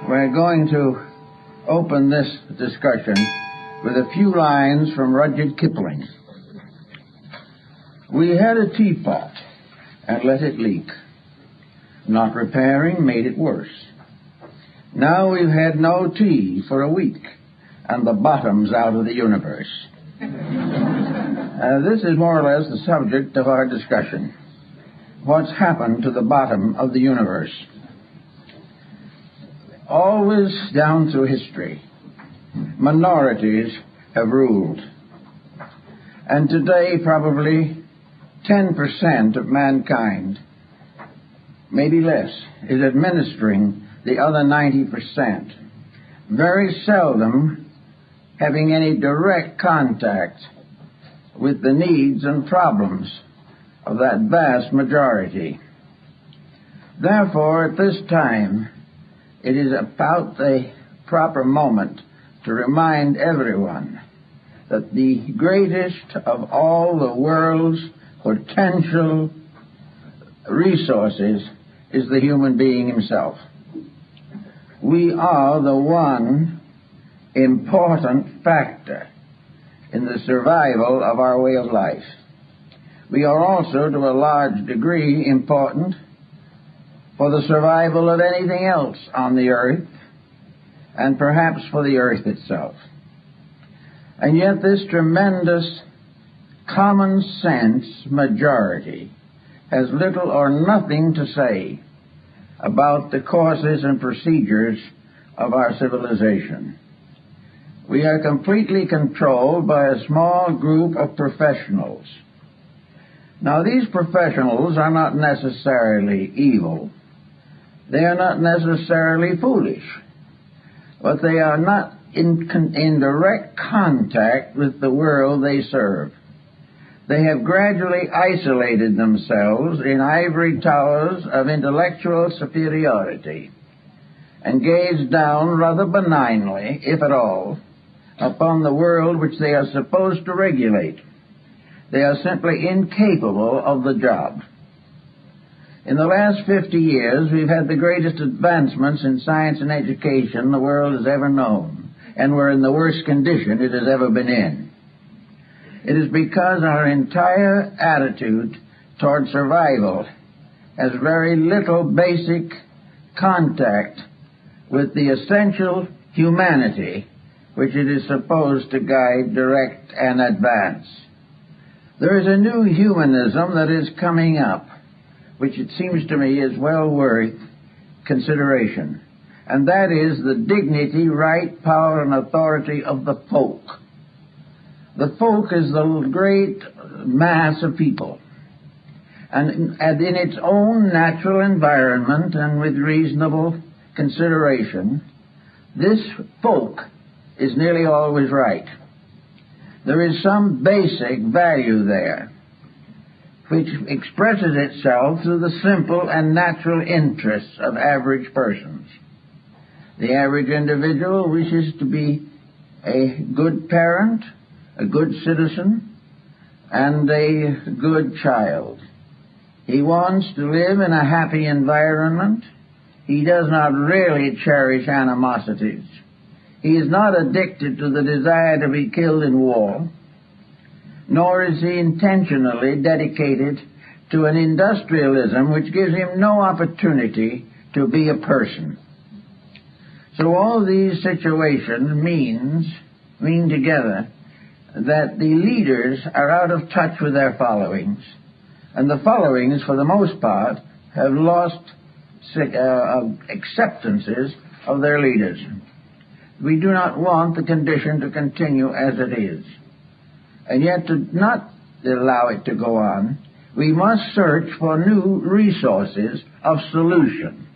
We're going to open this discussion with a few lines from Rudyard Kipling. We had a teapot and let it leak. Not repairing made it worse. Now we've had no tea for a week, and the bottom's out of the universe. This is more or less the subject of our discussion. What's happened to the bottom of the universe? Always down through history, minorities have ruled. And today, probably 10% of mankind, maybe less, is administering the other 90%, very seldom having any direct contact with the needs and problems of that vast majority. Therefore, at this time, it is about the proper moment to remind everyone that the greatest of all the world's potential resources is the human being himself. We are the one important factor in the survival of our way of life. We are also, to a large degree, important for the survival of anything else on the earth, and perhaps for the earth itself. And yet this tremendous common sense majority has little or nothing to say about the courses and procedures of our civilization. We are completely controlled by a small group of professionals. Now, these professionals are not necessarily evil. They are not necessarily foolish, but they are not in direct contact with the world they serve. They have gradually isolated themselves in ivory towers of intellectual superiority and gaze down rather benignly, if at all, upon the world which they are supposed to regulate. They are simply incapable of the job. In the last 50 years, we've had the greatest advancements in science and education the world has ever known, and we're in the worst condition it has ever been in. It is because our entire attitude toward survival has very little basic contact with the essential humanity which it is supposed to guide, direct, and advance. There is a new humanism that is coming up, which it seems to me is well worth consideration, and that is the dignity, right, power, and authority of the folk. The folk is the great mass of people, and in its own natural environment and with reasonable consideration, this folk is nearly always right. There is some basic value there, which expresses itself through the simple and natural interests of average persons. The average individual wishes to be a good parent, a good citizen, and a good child. He wants to live in a happy environment. He does not really cherish animosities. He is not addicted to the desire to be killed in war, nor is he intentionally dedicated to an industrialism which gives him no opportunity to be a person. So all these situations mean together that the leaders are out of touch with their followings, and the followings, for the most part, have lost acceptances of their leaders. We do not want the condition to continue as it is. And yet, to not allow it to go on, we must search for new resources of solution.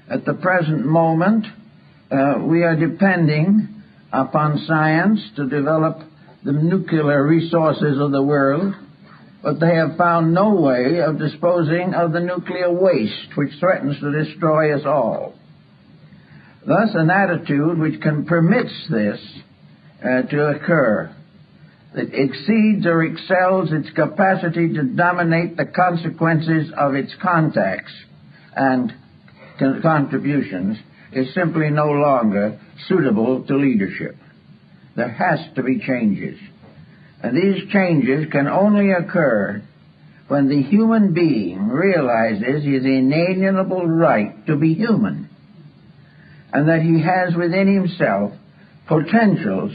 At the present moment, we are depending upon science to develop the nuclear resources of the world, but they have found no way of disposing of the nuclear waste which threatens to destroy us all. Thus, an attitude which permits this to occur, that exceeds or excels its capacity to dominate the consequences of its contacts and contributions, is simply no longer suitable to leadership. There has to be changes. And these changes can only occur when the human being realizes his inalienable right to be human, and that he has within himself potentials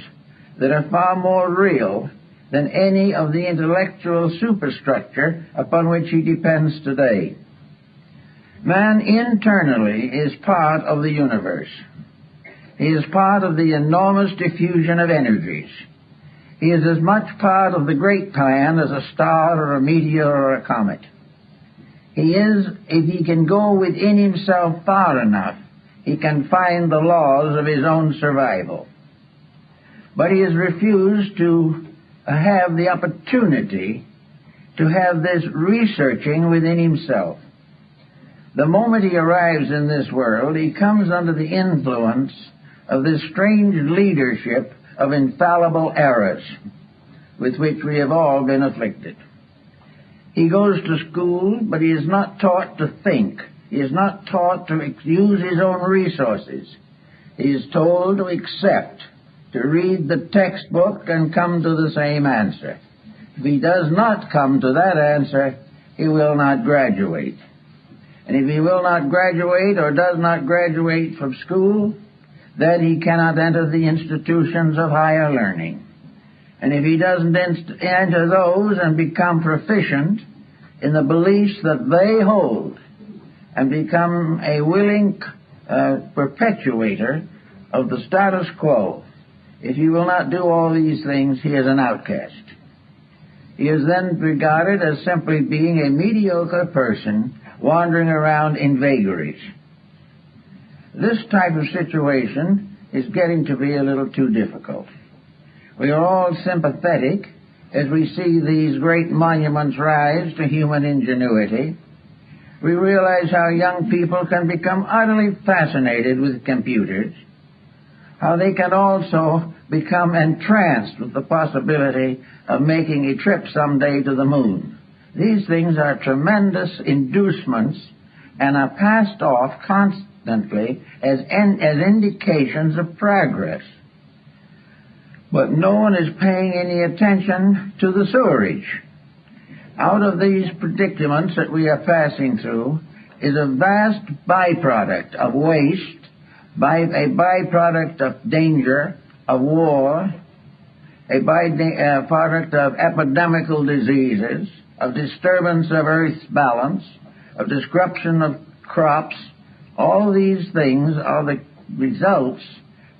that are far more real than any of the intellectual superstructure upon which he depends today. Man internally is part of the universe. He is part of the enormous diffusion of energies. He is as much part of the great plan as a star or a meteor or a comet. He is, if he can go within himself far enough, he can find the laws of his own survival. But he has refused to have the opportunity to have this researching within himself. The moment he arrives in this world, he comes under the influence of this strange leadership of infallible errors with which we have all been afflicted. He goes to school, but he is not taught to think. He is not taught to use his own resources. He is told to accept, to read the textbook and come to the same answer. If he does not come to that answer, he will not graduate. And if he will not graduate or does not graduate from school, then he cannot enter the institutions of higher learning. And if he doesn't enter those and become proficient in the beliefs that they hold and become a willing perpetuator of the status quo, if he will not do all these things, he is an outcast. He is then regarded as simply being a mediocre person wandering around in vagaries. This type of situation is getting to be a little too difficult. We are all sympathetic as we see these great monuments rise to human ingenuity. We realize how young people can become utterly fascinated with computers, how they can also become entranced with the possibility of making a trip someday to the moon. These things are tremendous inducements and are passed off constantly as indications of progress. But no one is paying any attention to the sewerage. Out of these predicaments that we are passing through is a vast byproduct of waste, a byproduct of danger, of war, a byproduct of epidemical diseases, of disturbance of Earth's balance, of disruption of crops. All these things are the results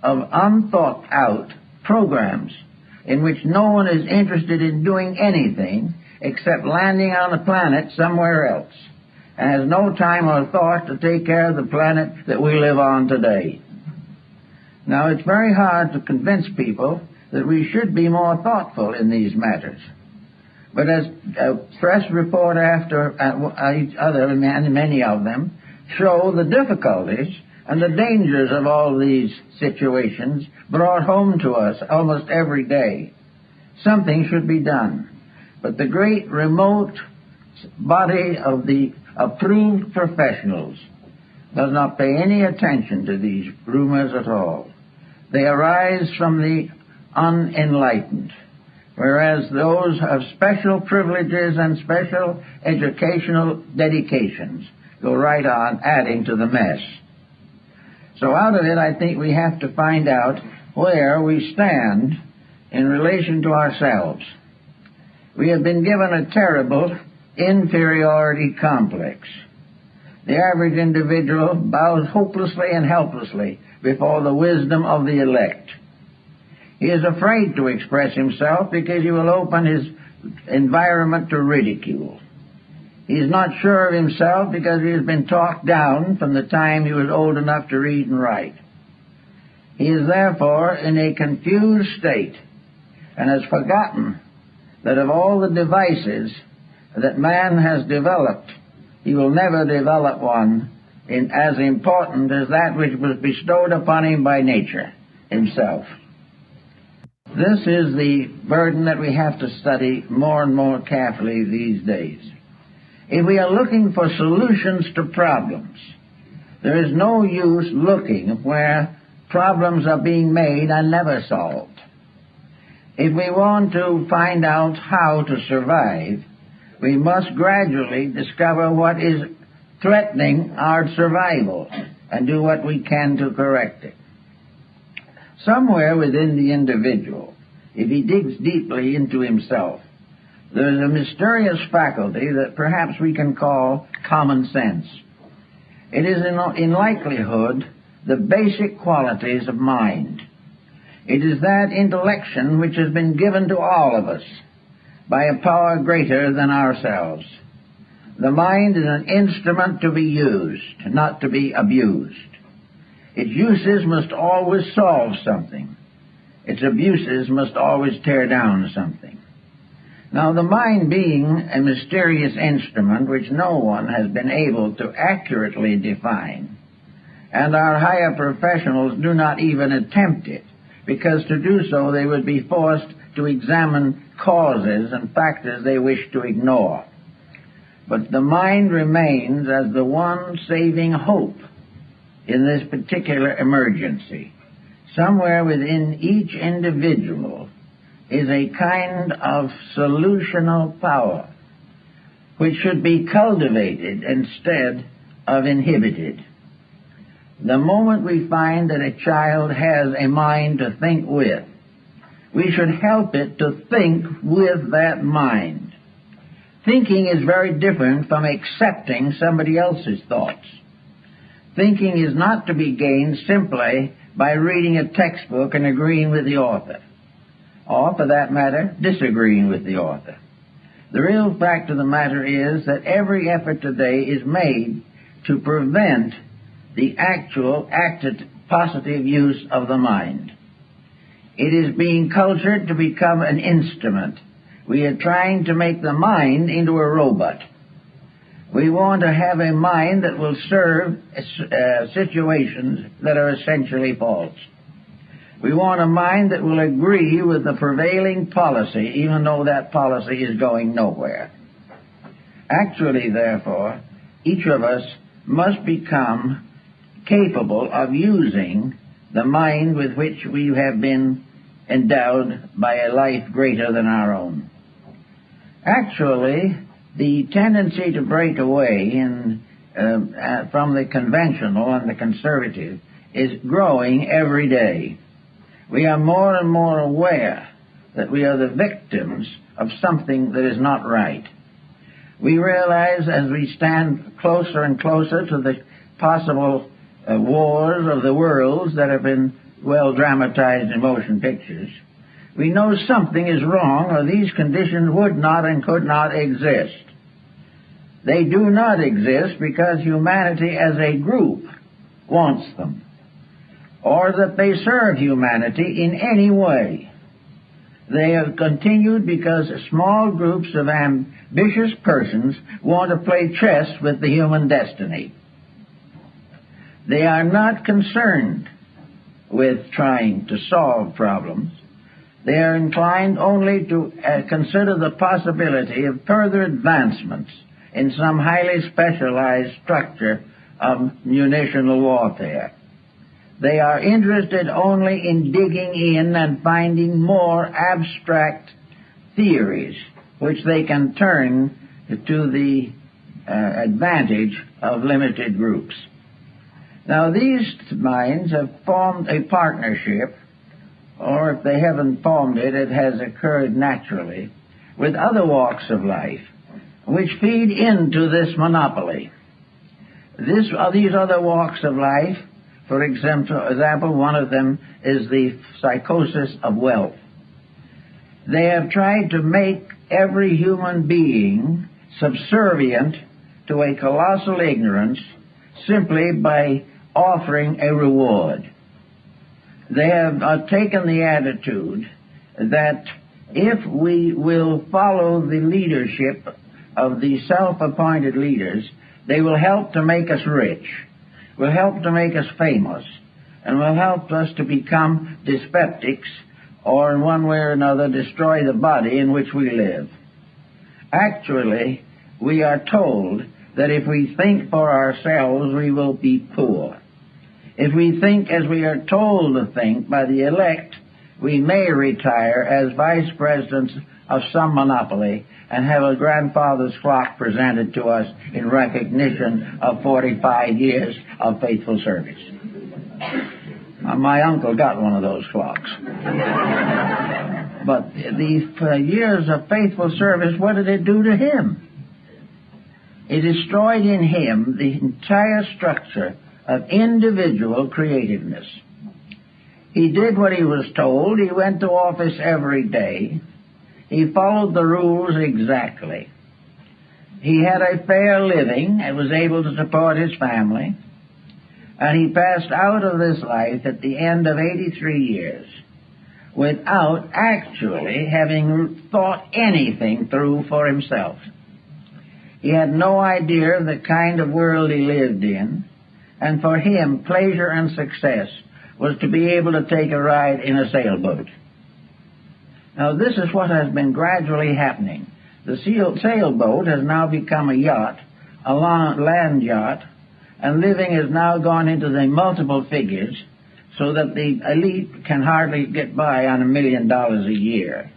of unthought out programs in which no one is interested in doing anything except landing on a planet somewhere else, and has no time or thought to take care of the planet that we live on today. Now, it's very hard to convince people that we should be more thoughtful in these matters. But as press report after each other, and many of them, show the difficulties and the dangers of all these situations brought home to us almost every day, something should be done. But the great remote body of the approved professionals does not pay any attention to these rumors at all. They arise from the unenlightened, whereas those of special privileges and special educational dedications go right on adding to the mess. So out of it, I think we have to find out where we stand in relation to ourselves. We have been given a terrible inferiority complex. The average individual bows hopelessly and helplessly before the wisdom of the elect. He is afraid to express himself because he will open his environment to ridicule. He is not sure of himself because he has been talked down from the time he was old enough to read and write. He is therefore in a confused state and has forgotten that of all the devices that man has developed, he will never develop one as important as that which was bestowed upon him by nature himself. This is the burden that we have to study more and more carefully these days. If we are looking for solutions to problems, There is no use looking where problems are being made and never solved. If we want to find out how to survive, we must gradually discover what is threatening our survival and do what we can to correct it. Somewhere within the individual, if he digs deeply into himself, there is a mysterious faculty that perhaps we can call common sense. It is in likelihood the basic qualities of mind. It is that intellection which has been given to all of us by a power greater than ourselves. The mind is an instrument to be used, not to be abused. Its uses must always solve something. Its abuses must always tear down something. Now, the mind being a mysterious instrument which no one has been able to accurately define, and our higher professionals do not even attempt it, because to do so they would be forced to examine causes and factors they wish to ignore. But the mind remains as the one saving hope in this particular emergency. Somewhere within each individual is a kind of solutional power which should be cultivated instead of inhibited. The moment we find that a child has a mind to think with, we should help it to think with that mind. Thinking is very different from accepting somebody else's thoughts. Thinking is not to be gained simply by reading a textbook and agreeing with the author, or, for that matter, disagreeing with the author. The real fact of the matter is that every effort today is made to prevent the actual active positive use of the mind. It is being cultured to become an instrument. We are trying to make the mind into a robot. We want to have a mind that will serve situations that are essentially false. We want a mind that will agree with the prevailing policy, even though that policy is going nowhere. Actually, therefore, each of us must become capable of using the mind with which we have been endowed by a life greater than our own. Actually, the tendency to break away from the conventional and the conservative is growing every day. We are more and more aware that we are the victims of something that is not right. We realize as we stand closer and closer to the possible wars of the worlds that have been well dramatized in motion pictures, we know something is wrong, or these conditions would not and could not exist. They do not exist because humanity as a group wants them, or that they serve humanity in any way. They have continued because small groups of ambitious persons want to play chess with the human destiny. They are not concerned with trying to solve problems. They are inclined only to consider the possibility of further advancements in some highly specialized structure of munitional warfare. They are interested only in digging in and finding more abstract theories which they can turn to the advantage of limited groups. Now, these minds have formed a partnership, or if they haven't formed it, it has occurred naturally, with other walks of life, which feed into this monopoly. These other walks of life, for example, one of them is the psychosis of wealth. They have tried to make every human being subservient to a colossal ignorance simply by offering a reward. They have taken the attitude that if we will follow the leadership of the self-appointed leaders, they will help to make us rich, will help to make us famous, and will help us to become dyspeptics, or in one way or another destroy the body in which we live. Actually, we are told that if we think for ourselves, we will be poor. If we think as we are told to think by the elect, we may retire as vice presidents of some monopoly and have a grandfather's clock presented to us in recognition of 45 years of faithful service. My uncle got one of those clocks. But these years of faithful service, what did it do to him? It destroyed in him the entire structure of individual creativeness. He did what he was told. He went to office every day. He followed the rules exactly. He had a fair living and was able to support his family. And he passed out of this life at the end of 83 years without actually having thought anything through for himself. He had no idea of the kind of world he lived in, and for him, pleasure and success was to be able to take a ride in a sailboat. Now, this is what has been gradually happening. The sailboat has now become a yacht, a land yacht, and living has now gone into the multiple figures so that the elite can hardly get by on $1 million a year.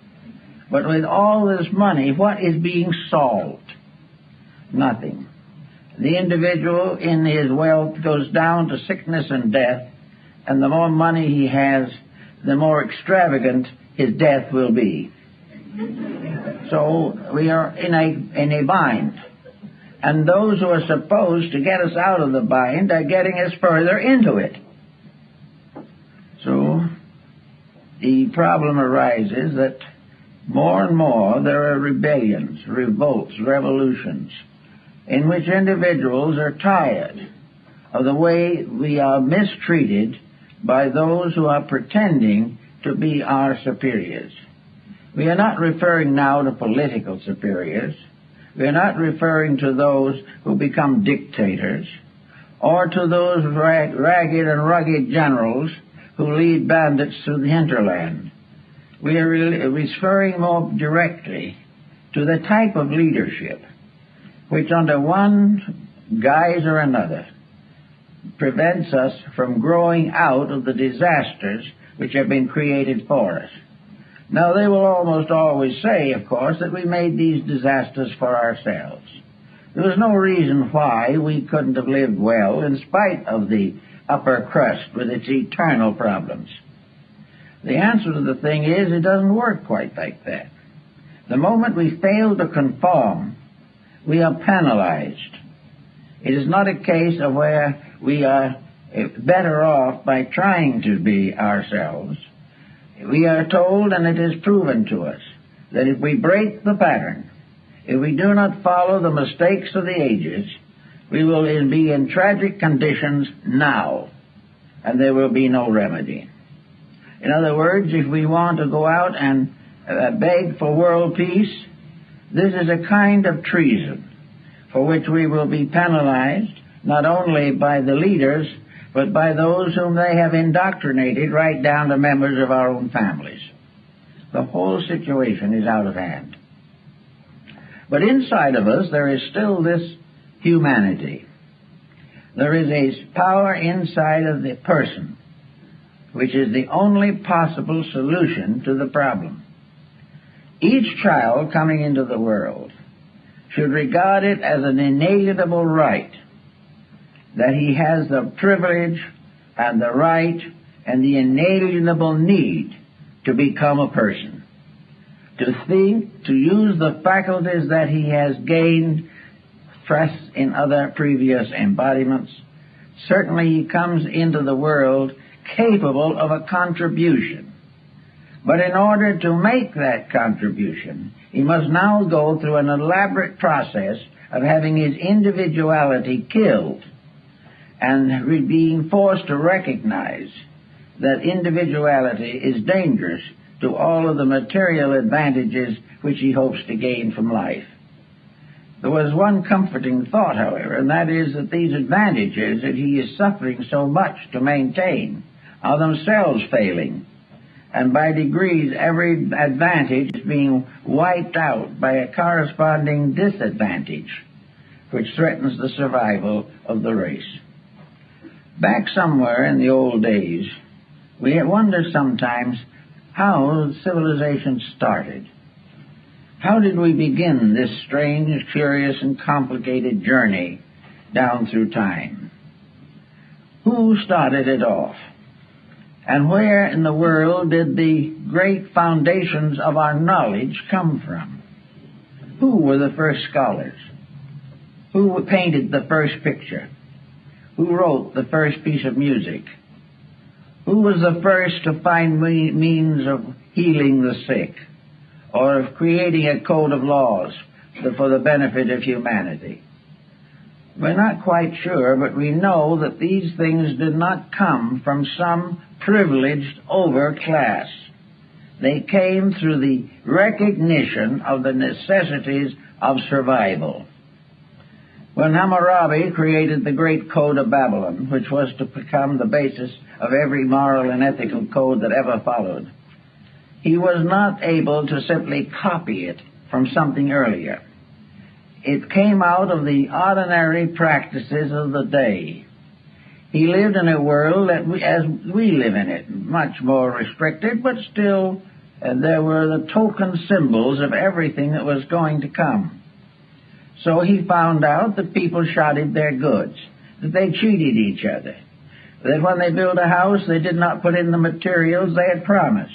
But with all this money, what is being solved? Nothing. The individual in his wealth goes down to sickness and death, and the more money he has, the more extravagant his death will be. So we are in a bind. And those who are supposed to get us out of the bind are getting us further into it. So the problem arises that more and more there are rebellions, revolts, revolutions, in which individuals are tired of the way we are mistreated by those who are pretending to be our superiors. We are not referring now to political superiors. We are not referring to those who become dictators or to those ragged and rugged generals who lead bandits through the hinterland. We are referring more directly to the type of leadership which under one guise or another prevents us from growing out of the disasters which have been created for us. Now, they will almost always say, of course, that we made these disasters for ourselves. There was no reason why we couldn't have lived well in spite of the upper crust with its eternal problems. The answer to the thing is it doesn't work quite like that. The moment we fail to conform, we are penalized. It is not a case of where we are better off by trying to be ourselves. We are told, and it is proven to us, that if we break the pattern, if we do not follow the mistakes of the ages, we will be in tragic conditions now, and there will be no remedy. In other words, if we want to go out and beg for world peace, this is a kind of treason for which we will be penalized not only by the leaders, but by those whom they have indoctrinated right down to members of our own families. The whole situation is out of hand. But inside of us there is still this humanity. There is a power inside of the person which is the only possible solution to the problem. Each child coming into the world should regard it as an inalienable right that he has the privilege and the right and the inalienable need to become a person, to think, to use the faculties that he has gained fresh in other previous embodiments. Certainly he comes into the world capable of a contribution. But in order to make that contribution, he must now go through an elaborate process of having his individuality killed and being forced to recognize that individuality is dangerous to all of the material advantages which he hopes to gain from life. There was one comforting thought, however, and that is that these advantages that he is suffering so much to maintain are themselves failing, and by degrees every advantage is being wiped out by a corresponding disadvantage. which threatens the survival of the race. Back somewhere in the old days, we wonder sometimes how civilization started. How did we begin this strange, curious, and complicated journey down through time? Who started it off? And where in the world did the great foundations of our knowledge come from? Who were the first scholars? Who painted the first picture? Who wrote the first piece of music? Who was the first to find means of healing the sick, or of creating a code of laws for the benefit of humanity? We're not quite sure, but we know that these things did not come from some privileged overclass. They came through the recognition of the necessities of survival. When Hammurabi created the great code of Babylon, which was to become the basis of every moral and ethical code that ever followed, he was not able to simply copy it from something earlier. It came out of the ordinary practices of the day. He lived in a world as we live in it, much more restricted, but still there were the token symbols of everything that was going to come. So he found out that people shoddied their goods, that they cheated each other, that when they built a house they did not put in the materials they had promised.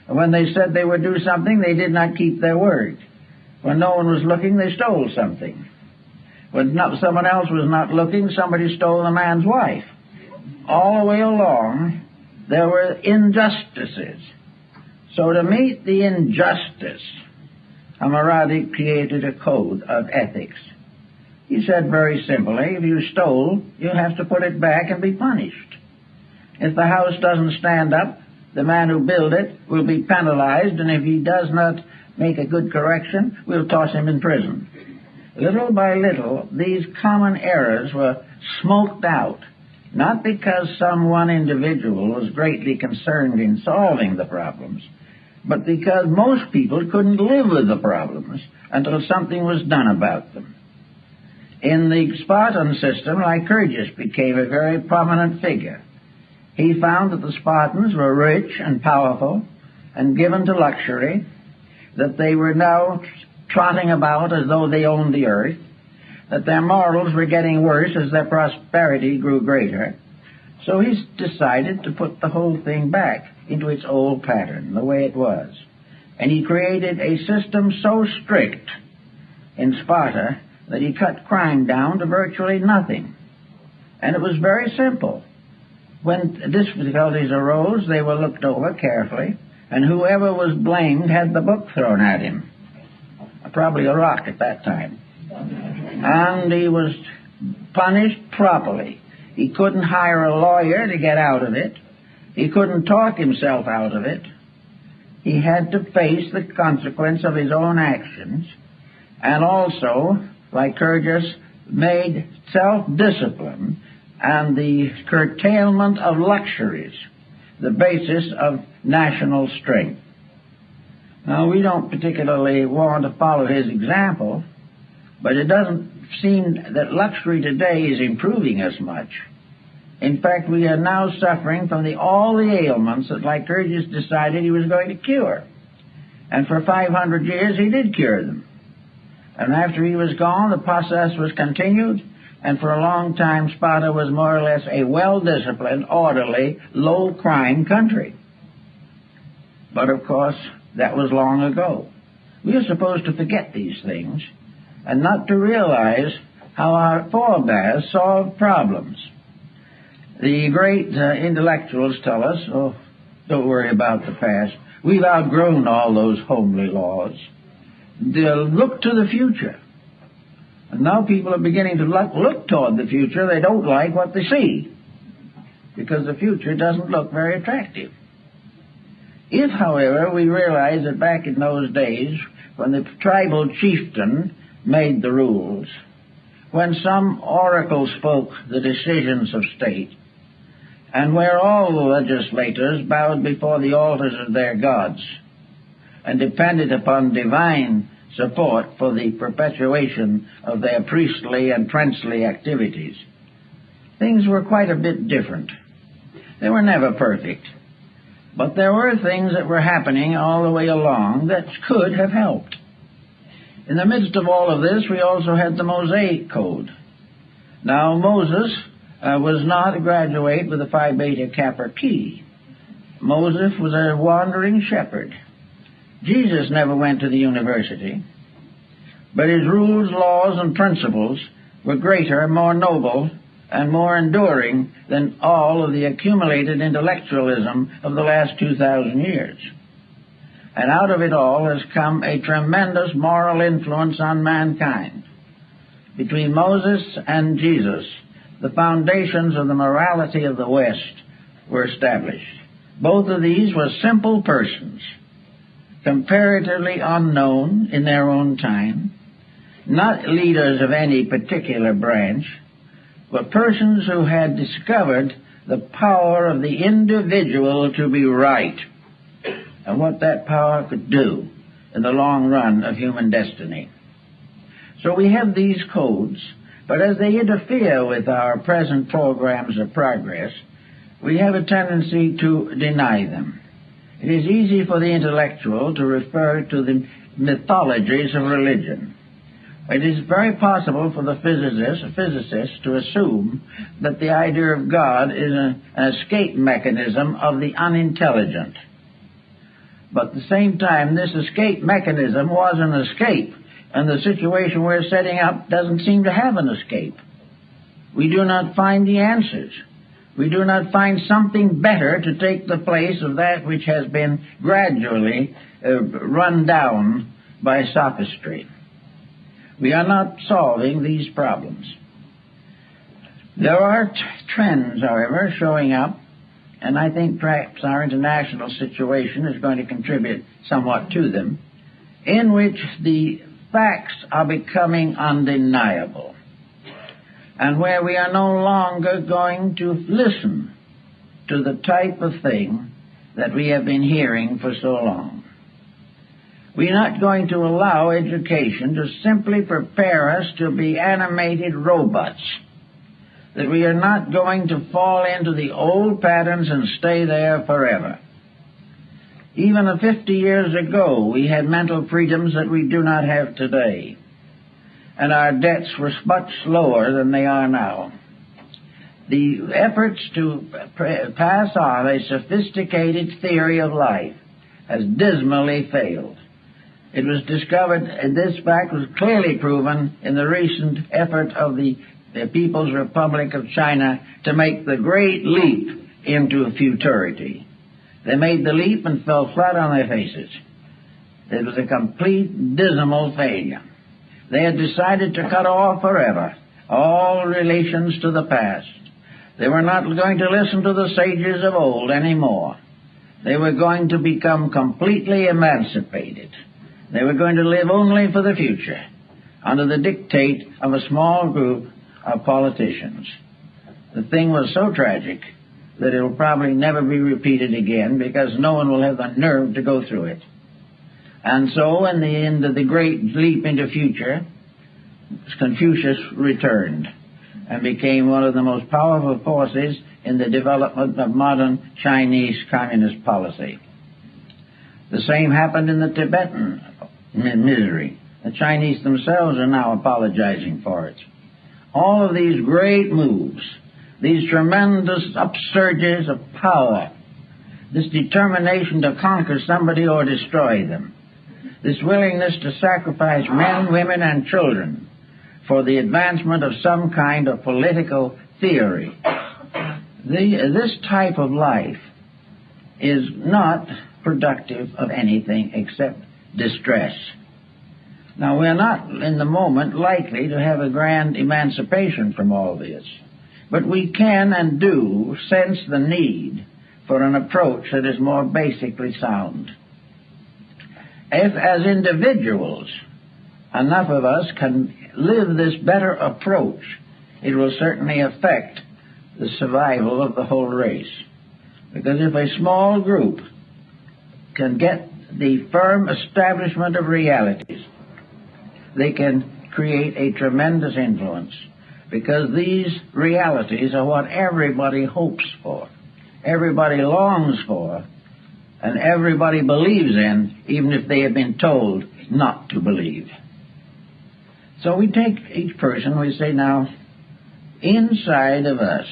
And when they said they would do something, they did not keep their word. When no one was looking, they stole something. When someone else was not looking, somebody stole the man's wife. All the way along, there were injustices. So to meet the injustice, Hammurabi created a code of ethics. He said very simply, if you stole, you have to put it back and be punished. If the house doesn't stand up, the man who built it will be penalized, and if he does not make a good correction, we'll toss him in prison. Little by little, these common errors were smoked out, not because some one individual was greatly concerned in solving the problems, but because most people couldn't live with the problems until something was done about them. In the Spartan system, Lycurgus became a very prominent figure. He found that the Spartans were rich and powerful and given to luxury, that they were now trotting about as though they owned the earth, that their morals were getting worse as their prosperity grew greater. So he decided to put the whole thing back into its old pattern, the way it was. And he created a system so strict in Sparta that he cut crime down to virtually nothing. And it was very simple. When difficulties arose, they were looked over carefully, and whoever was blamed had the book thrown at him. Probably a rock at that time. And he was punished properly. He couldn't hire a lawyer to get out of it. He couldn't talk himself out of it. He had to face the consequence of his own actions. And also, Lycurgus made self-discipline and the curtailment of luxuries the basis of national strength. Now, we don't particularly want to follow his example, but it doesn't seem that luxury today is improving as much. In fact, we are now suffering from all the ailments that Lycurgus decided he was going to cure. And for 500 years he did cure them. And after he was gone, the process was continued, and for a long time Sparta was more or less a well-disciplined, orderly, low-crime country. But of course, that was long ago. We are supposed to forget these things and not to realize how our forebears solved problems. The great intellectuals tell us, oh, don't worry about the past. We've outgrown all those homely laws. They'll look to the future. And now people are beginning to look toward the future. They don't like what they see because the future doesn't look very attractive. If, however, we realize that back in those days, when the tribal chieftain made the rules, when some oracle spoke the decisions of state, and where all the legislators bowed before the altars of their gods and depended upon divine support for the perpetuation of their priestly and princely activities. Things were quite a bit different. They were never perfect, but there were things that were happening all the way along that could have helped. In the midst of all of this, we also had the Mosaic Code. Now, Moses was not a graduate with a Phi Beta Kappa key. Moses was a wandering shepherd. Jesus never went to the university, but his rules, laws, and principles were greater, more noble, and more enduring than all of the accumulated intellectualism of the last 2,000 years. And out of it all has come a tremendous moral influence on mankind. Between Moses and Jesus, the foundations of the morality of the West were established. Both of these were simple persons, comparatively unknown in their own time, not leaders of any particular branch, but persons who had discovered the power of the individual to be right, and what that power could do in the long run of human destiny. So we have these codes, but as they interfere with our present programs of progress, we have a tendency to deny them. It is easy for the intellectual to refer to the mythologies of religion. It is very possible for the physicist to assume that the idea of God is an escape mechanism of the unintelligent. But at the same time, this escape mechanism was an escape, and the situation we're setting up doesn't seem to have an escape. We do not find the answers. We do not find something better to take the place of that which has been gradually run down by sophistry. We are not solving these problems. There are trends, however, showing up, and I think perhaps our international situation is going to contribute somewhat to them, in which the facts are becoming undeniable, and where we are no longer going to listen to the type of thing that we have been hearing for so long. We are not going to allow education to simply prepare us to be animated robots, that we are not going to fall into the old patterns and stay there forever. Even 50 years ago, we had mental freedoms that we do not have today, and our debts were much lower than they are now. The efforts to pass on a sophisticated theory of life has dismally failed. It was discovered, and this fact was clearly proven in the recent effort of the People's Republic of China to make the great leap into futurity. They made the leap and fell flat on their faces. It was a complete, dismal failure. They had decided to cut off forever all relations to the past. They were not going to listen to the sages of old anymore. They were going to become completely emancipated. They were going to live only for the future, under the dictate of a small group of politicians. The thing was so tragic that it will probably never be repeated again, because no one will have the nerve to go through it. And so, in the end of the great leap into future, Confucius returned and became one of the most powerful forces in the development of modern Chinese communist policy. The same happened in the Tibetan misery. The Chinese themselves are now apologizing for it. All of these great moves, these tremendous upsurges of power, this determination to conquer somebody or destroy them, this willingness to sacrifice men, women, and children for the advancement of some kind of political theory. This type of life is not productive of anything except distress. Now, we're not in the moment likely to have a grand emancipation from all this, but we can and do sense the need for an approach that is more basically sound. If, as individuals, enough of us can live this better approach, it will certainly affect the survival of the whole race. Because if a small group can get the firm establishment of realities they can create a tremendous influence, because these realities are what everybody hopes for, everybody longs for, and everybody believes in, even if they have been told not to believe. So we take each person, we say, now, inside of us,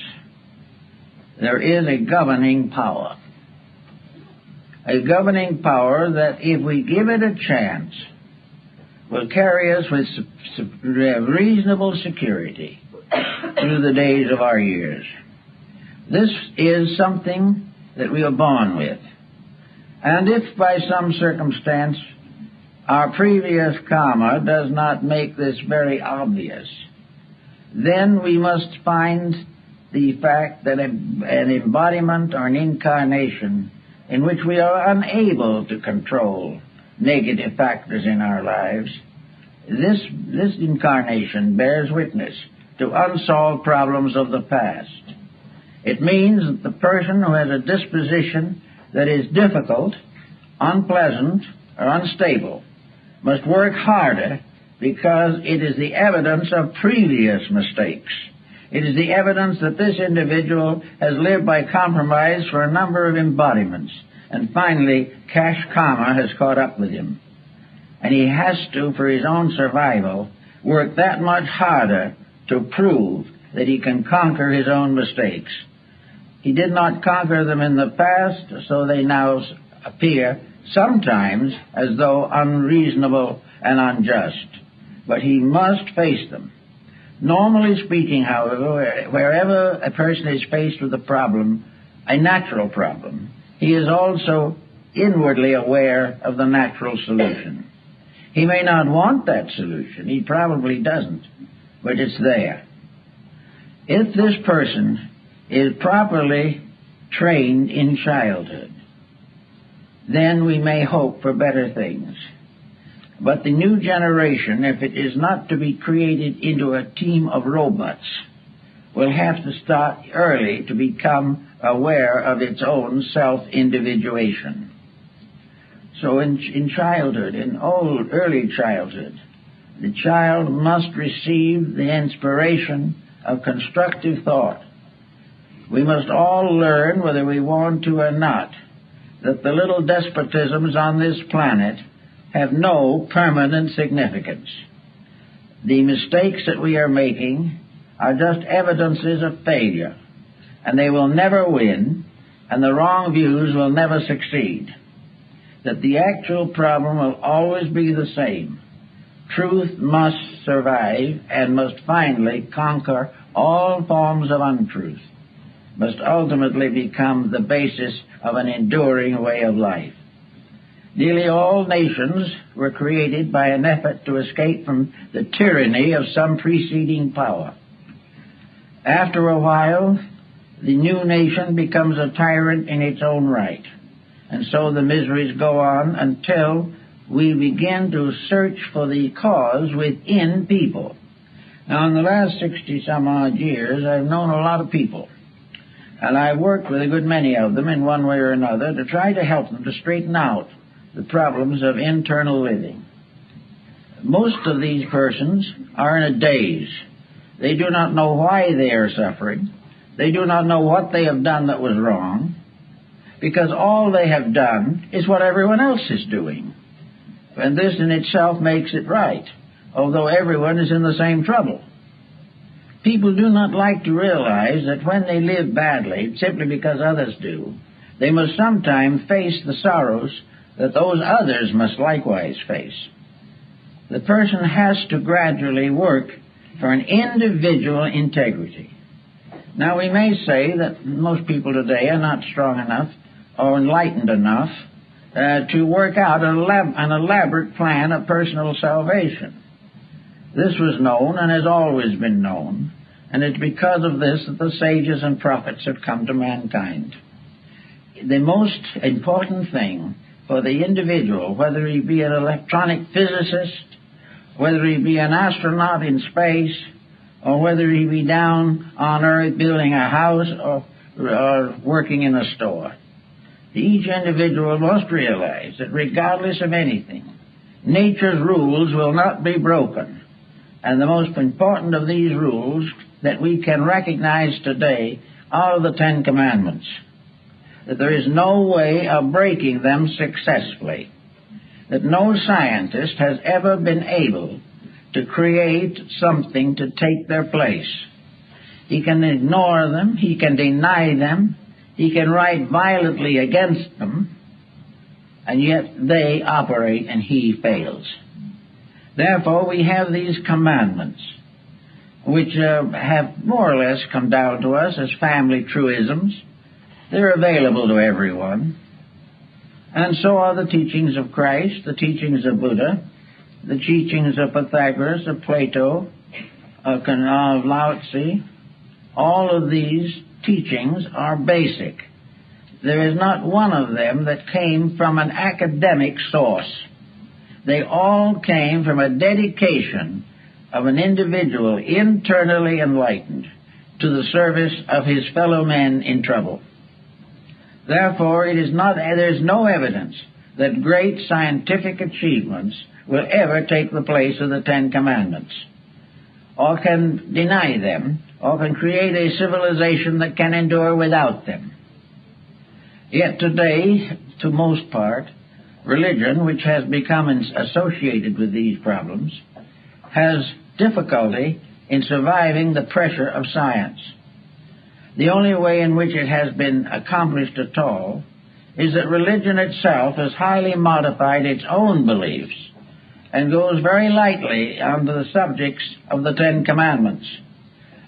there is a governing power. A governing power that, if we give it a chance, will carry us with reasonable security through the days of our years. This is something that we are born with. And if by some circumstance our previous karma does not make this very obvious, then we must find the fact that an embodiment or an incarnation in which we are unable to control negative factors in our lives, this incarnation bears witness to unsolved problems of the past. It means that the person who has a disposition that is difficult, unpleasant, or unstable must work harder, because it is the evidence of previous mistakes. It is the evidence that this individual has lived by compromise for a number of embodiments, and finally cash karma has caught up with him. And he has to, for his own survival, work that much harder to prove that he can conquer his own mistakes. He did not conquer them in the past, so they now appear sometimes as though unreasonable and unjust. But he must face them. Normally speaking, however, wherever a person is faced with a problem, a natural problem, he is also inwardly aware of the natural solution. He may not want that solution. He probably doesn't, but it's there. If this person is properly trained in childhood, then we may hope for better things. But the new generation, if it is not to be created into a team of robots, will have to start early to become aware of its own self-individuation. So in childhood, in early childhood, the child must receive the inspiration of constructive thought. We must all learn, whether we want to or not, that the little despotisms on this planet have no permanent significance. The mistakes that we are making are just evidences of failure, and they will never win, and the wrong views will never succeed. That the actual problem will always be the same. Truth must survive and must finally conquer all forms of untruth, must ultimately become the basis of an enduring way of life. Nearly all nations were created by an effort to escape from the tyranny of some preceding power. After a while, the new nation becomes a tyrant in its own right, and so the miseries go on until we begin to search for the cause within people. Now, in the last 60-some-odd years, I've known a lot of people, and I've worked with a good many of them in one way or another to try to help them to straighten out the problems of internal living. Most of these persons are in a daze. They do not know why they are suffering. They do not know what they have done that was wrong, because all they have done is what everyone else is doing. And this in itself makes it right, although everyone is in the same trouble. People do not like to realize that when they live badly, simply because others do, they must sometime face the sorrows that those others must likewise face. The person has to gradually work for an individual integrity. Now, we may say that most people today are not strong enough or enlightened enough to work out an elaborate plan of personal salvation. This was known and has always been known, and it's because of this that the sages and prophets have come to mankind. The most important thing for the individual, whether he be an electronic physicist, whether he be an astronaut in space, or whether he be down on Earth building a house or working in a store, each individual must realize that regardless of anything, nature's rules will not be broken. And the most important of these rules that we can recognize today are the Ten Commandments. That there is no way of breaking them successfully. That no scientist has ever been able to create something to take their place. He can ignore them, he can deny them, he can write violently against them, and yet they operate and he fails. Therefore, we have these commandments, which have more or less come down to us as family truisms. They're available to everyone. And so are the teachings of Christ, the teachings of Buddha, the teachings of Pythagoras, of Plato, of Lao Tzu. All of these teachings are basic. There is not one of them that came from an academic source. They all came from a dedication of an individual internally enlightened to the service of his fellow men in trouble. Therefore, there's no evidence that great scientific achievements will ever take the place of the Ten Commandments, or can deny them, or can create a civilization that can endure without them. Yet today, to most part, religion, which has become associated with these problems, has difficulty in surviving the pressure of science. The only way in which it has been accomplished at all is that religion itself has highly modified its own beliefs and goes very lightly onto the subjects of the Ten Commandments,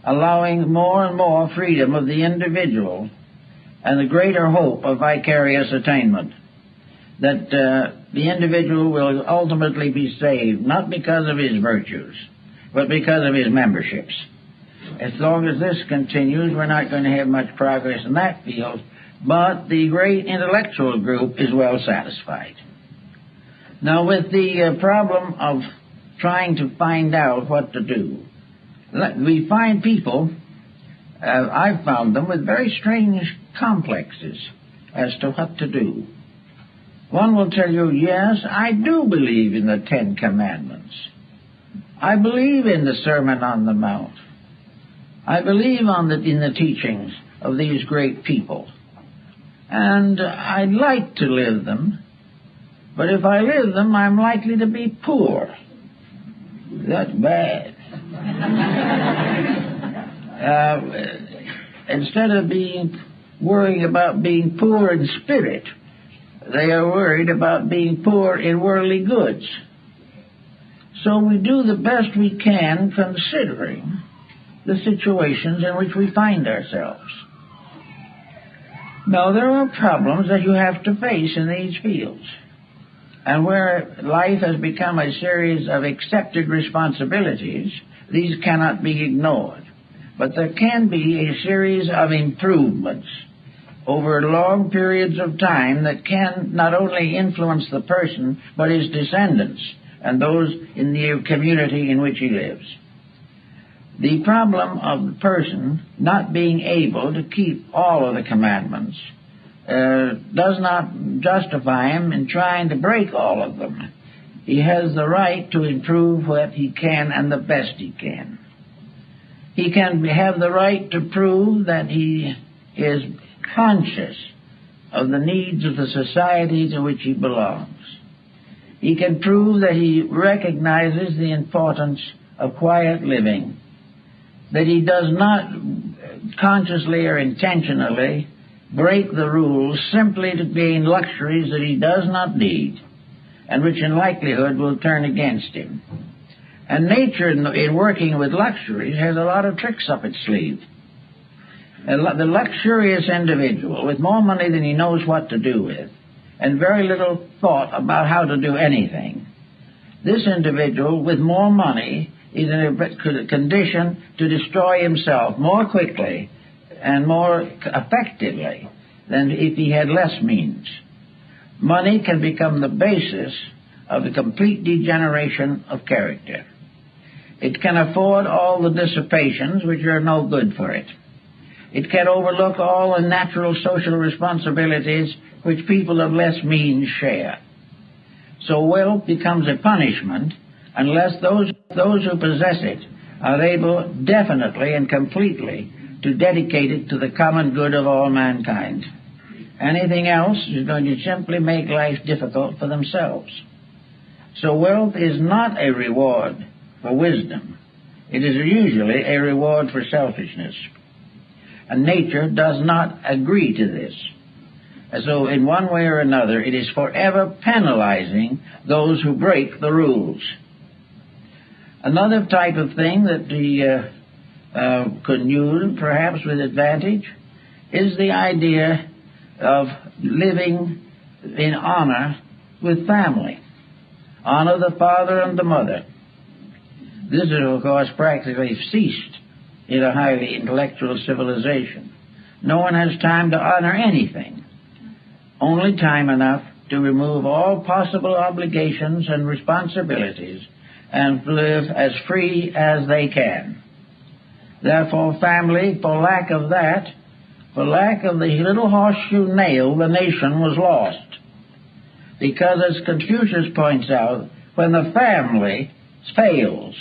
allowing more and more freedom of the individual and the greater hope of vicarious attainment, that the individual will ultimately be saved, not because of his virtues, but because of his memberships. As long as this continues, we're not going to have much progress in that field, but the great intellectual group is well satisfied. Now, with the problem of trying to find out what to do, we find people, I've found them with very strange complexes as to what to do. One will tell you, yes, I do believe in the Ten Commandments. I believe in the Sermon on the Mount. I believe in the teachings of these great people. And I'd like to live them, but if I live them, I'm likely to be poor. That's bad. Instead of worrying about being poor in spirit, they are worried about being poor in worldly goods. So we do the best we can considering the situations in which we find ourselves. Now, there are problems that you have to face in these fields, and where life has become a series of accepted responsibilities, these cannot be ignored. But there can be a series of improvements over long periods of time that can not only influence the person, but his descendants and those in the community in which he lives. The problem of the person not being able to keep all of the commandments does not justify him in trying to break all of them. He has the right to improve what he can and the best he can. He can have the right to prove that he is conscious of the needs of the society to which he belongs. He can prove that he recognizes the importance of quiet living, that he does not consciously or intentionally break the rules simply to gain luxuries that he does not need, and which in likelihood will turn against him. And nature, in working with luxuries, has a lot of tricks up its sleeve. The luxurious individual, with more money than he knows what to do with, and very little thought about how to do anything, this individual with more money is in a condition to destroy himself more quickly and more effectively than if he had less means. Money can become the basis of the complete degeneration of character. It can afford all the dissipations which are no good for it. It can overlook all the natural social responsibilities which people of less means share. So wealth becomes a punishment unless those who possess it are able definitely and completely to dedicate it to the common good of all mankind. Anything else is going to simply make life difficult for themselves. So wealth is not a reward for wisdom. It is usually a reward for selfishness. And nature does not agree to this. And so in one way or another, it is forever penalizing those who break the rules. Another type of thing that we could use, perhaps with advantage, is the idea of living in honor with family. Honor the father and the mother. This is, of course, practically ceased in a highly intellectual civilization. No one has time to honor anything. Only time enough to remove all possible obligations and responsibilities and live as free as they can. Therefore, family, for lack of that, for lack of the little horseshoe nail, the nation was lost. Because, as Confucius points out, when the family fails,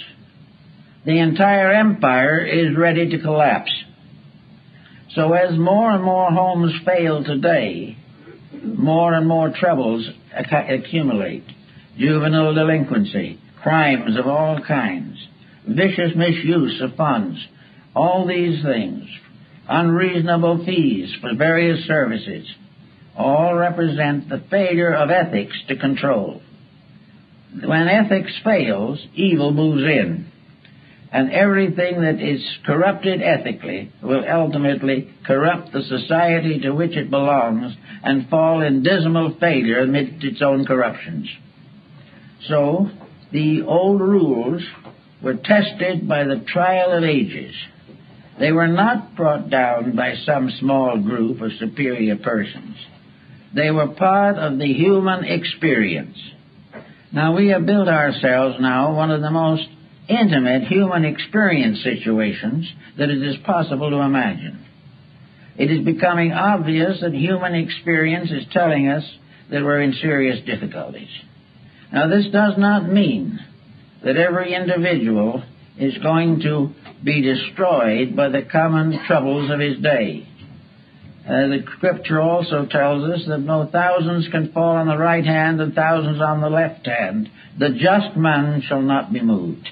the entire empire is ready to collapse. So as more and more homes fail today, more and more troubles accumulate. Juvenile delinquency, crimes of all kinds, vicious misuse of funds, all these things, unreasonable fees for various services, all represent the failure of ethics to control. When ethics fails, evil moves in. And everything that is corrupted ethically will ultimately corrupt the society to which it belongs and fall in dismal failure amidst its own corruptions. So, the old rules were tested by the trial of ages. They were not brought down by some small group of superior persons. They were part of the human experience. Now, we have built ourselves now one of the most intimate human experience situations that it is possible to imagine. It is becoming obvious that human experience is telling us that we're in serious difficulties. Now, this does not mean that every individual is going to be destroyed by the common troubles of his day. The scripture also tells us that no thousands can fall on the right hand and thousands on the left hand. The just man shall not be moved.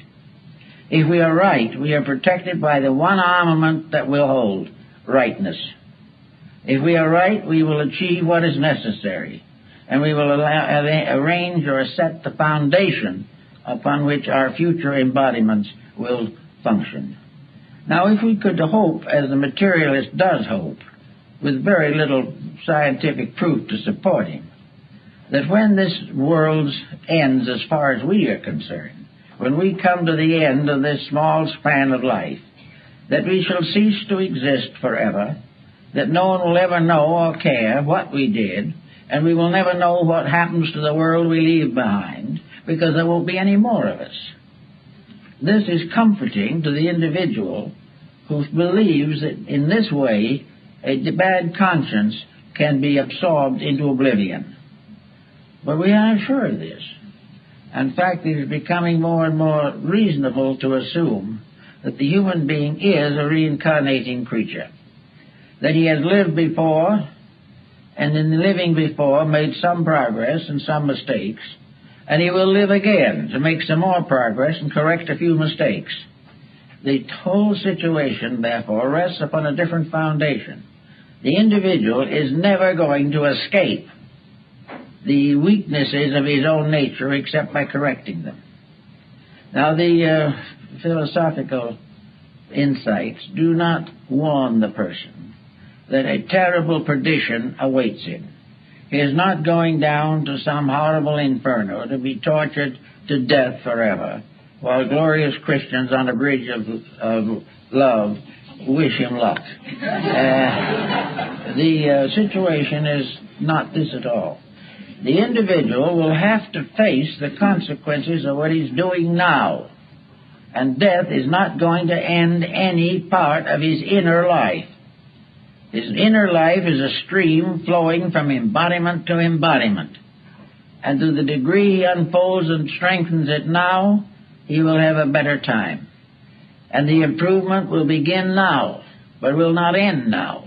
If we are right, we are protected by the one armament that will hold, rightness. If we are right, we will achieve what is necessary, and we will arrange or set the foundation upon which our future embodiments will function. Now, if we could hope, as the materialist does hope, with very little scientific proof to support him, that when this world ends as far as we are concerned, when we come to the end of this small span of life, that we shall cease to exist forever, that no one will ever know or care what we did, and we will never know what happens to the world we leave behind, because there won't be any more of us. This is comforting to the individual who believes that in this way a bad conscience can be absorbed into oblivion. But we are not sure of this. In fact, it is becoming more and more reasonable to assume that the human being is a reincarnating creature, that he has lived before, and in living before made some progress and some mistakes, and he will live again to make some more progress and correct a few mistakes. The whole situation, therefore, rests upon a different foundation. The individual is never going to escape the weaknesses of his own nature except by correcting them. Now, the philosophical insights do not warn the person that a terrible perdition awaits him. He is not going down to some horrible inferno to be tortured to death forever, while glorious Christians on a bridge of love wish him luck. The situation is not this at all. The individual will have to face the consequences of what he's doing now. And death is not going to end any part of his inner life. His inner life is a stream flowing from embodiment to embodiment. and to the degree he unfolds and strengthens it now, he will have a better time. And the improvement will begin now, but will not end now.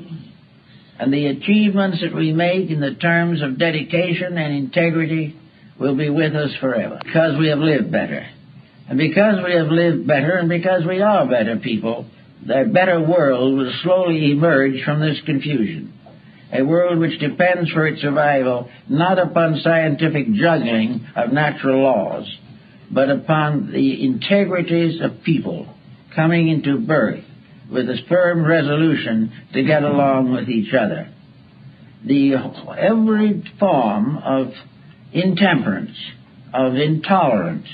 And the achievements that we make in the terms of dedication and integrity will be with us forever, because we have lived better. And because we have lived better, and because we are better people, a better world will slowly emerge from this confusion. A world which depends for its survival not upon scientific juggling of natural laws, but upon the integrities of people coming into birth with a firm resolution to get along with each other. Every form of intemperance, of intolerance,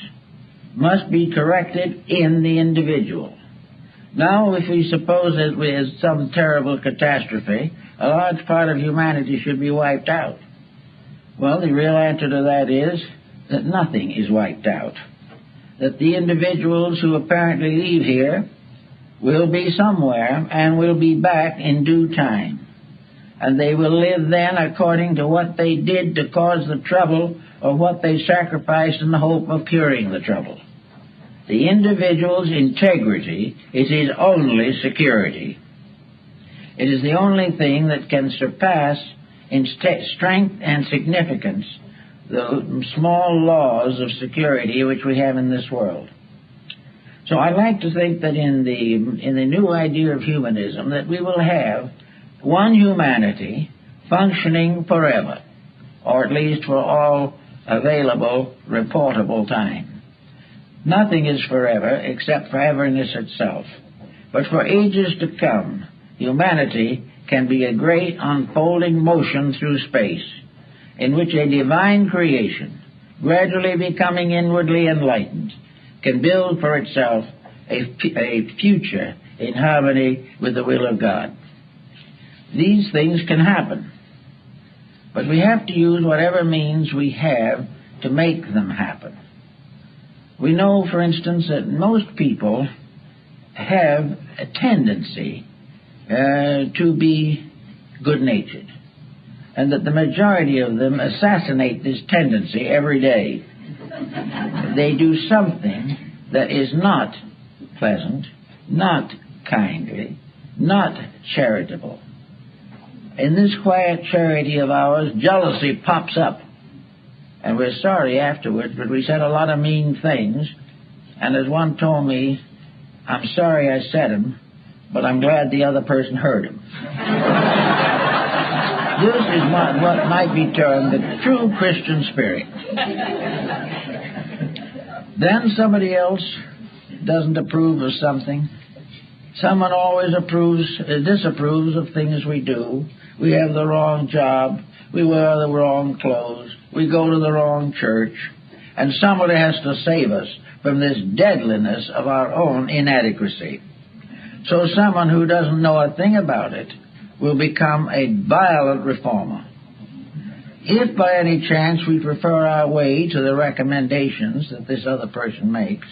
must be corrected in the individual. Now, if we suppose that we have some terrible catastrophe, a large part of humanity should be wiped out. Well, the real answer to that is that nothing is wiped out. That the individuals who apparently leave here will be somewhere and will be back in due time. And they will live then according to what they did to cause the trouble or what they sacrificed in the hope of curing the trouble. The individual's integrity is his only security. It is the only thing that can surpass in strength and significance the small laws of security which we have in this world. So I like to think that in the new idea of humanism that we will have one humanity functioning forever, or at least for all available reportable time. Nothing is forever except foreverness itself. But for ages to come, humanity can be a great unfolding motion through space, in which a divine creation, gradually becoming inwardly enlightened, can build for itself a future in harmony with the will of God. These things can happen, but we have to use whatever means we have to make them happen. We know, for instance, that most people have a tendency to be good-natured, and that the majority of them assassinate this tendency every day. They do something that is not pleasant, not kindly, not charitable. In this quiet charity of ours, jealousy pops up, and we're sorry afterwards, but we said a lot of mean things, and as one told me, I'm sorry I said them, but I'm glad the other person heard them. This is what might be termed the true Christian spirit. Then somebody else doesn't approve of something. Someone always disapproves of things we do. We have the wrong job. We wear the wrong clothes. We go to the wrong church. And somebody has to save us from this deadliness of our own inadequacy. So someone who doesn't know a thing about it will become a violent reformer. If by any chance we prefer our way to the recommendations that this other person makes,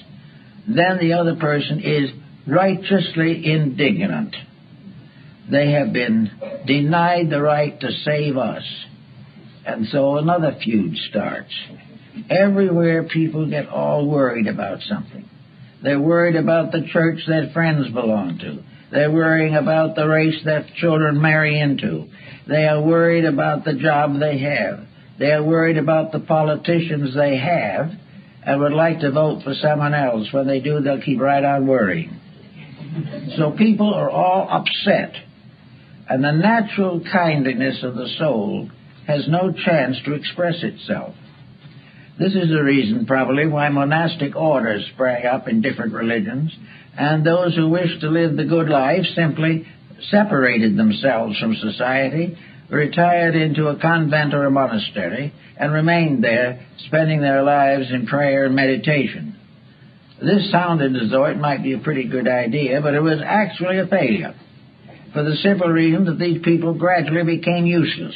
then the other person is righteously indignant. They have been denied the right to save us. And so another feud starts. Everywhere people get all worried about something. They're worried about the church their friends belong to. They're worrying about the race their children marry into. They are worried about the job they have. They are worried about the politicians they have and would like to vote for someone else. When they do, they'll keep right on worrying. So people are all upset. And the natural kindliness of the soul has no chance to express itself. This is the reason, probably, why monastic orders sprang up in different religions, and those who wished to live the good life simply separated themselves from society, retired into a convent or a monastery, and remained there, spending their lives in prayer and meditation. This sounded as though it might be a pretty good idea, but it was actually a failure, for the simple reason that these people gradually became useless.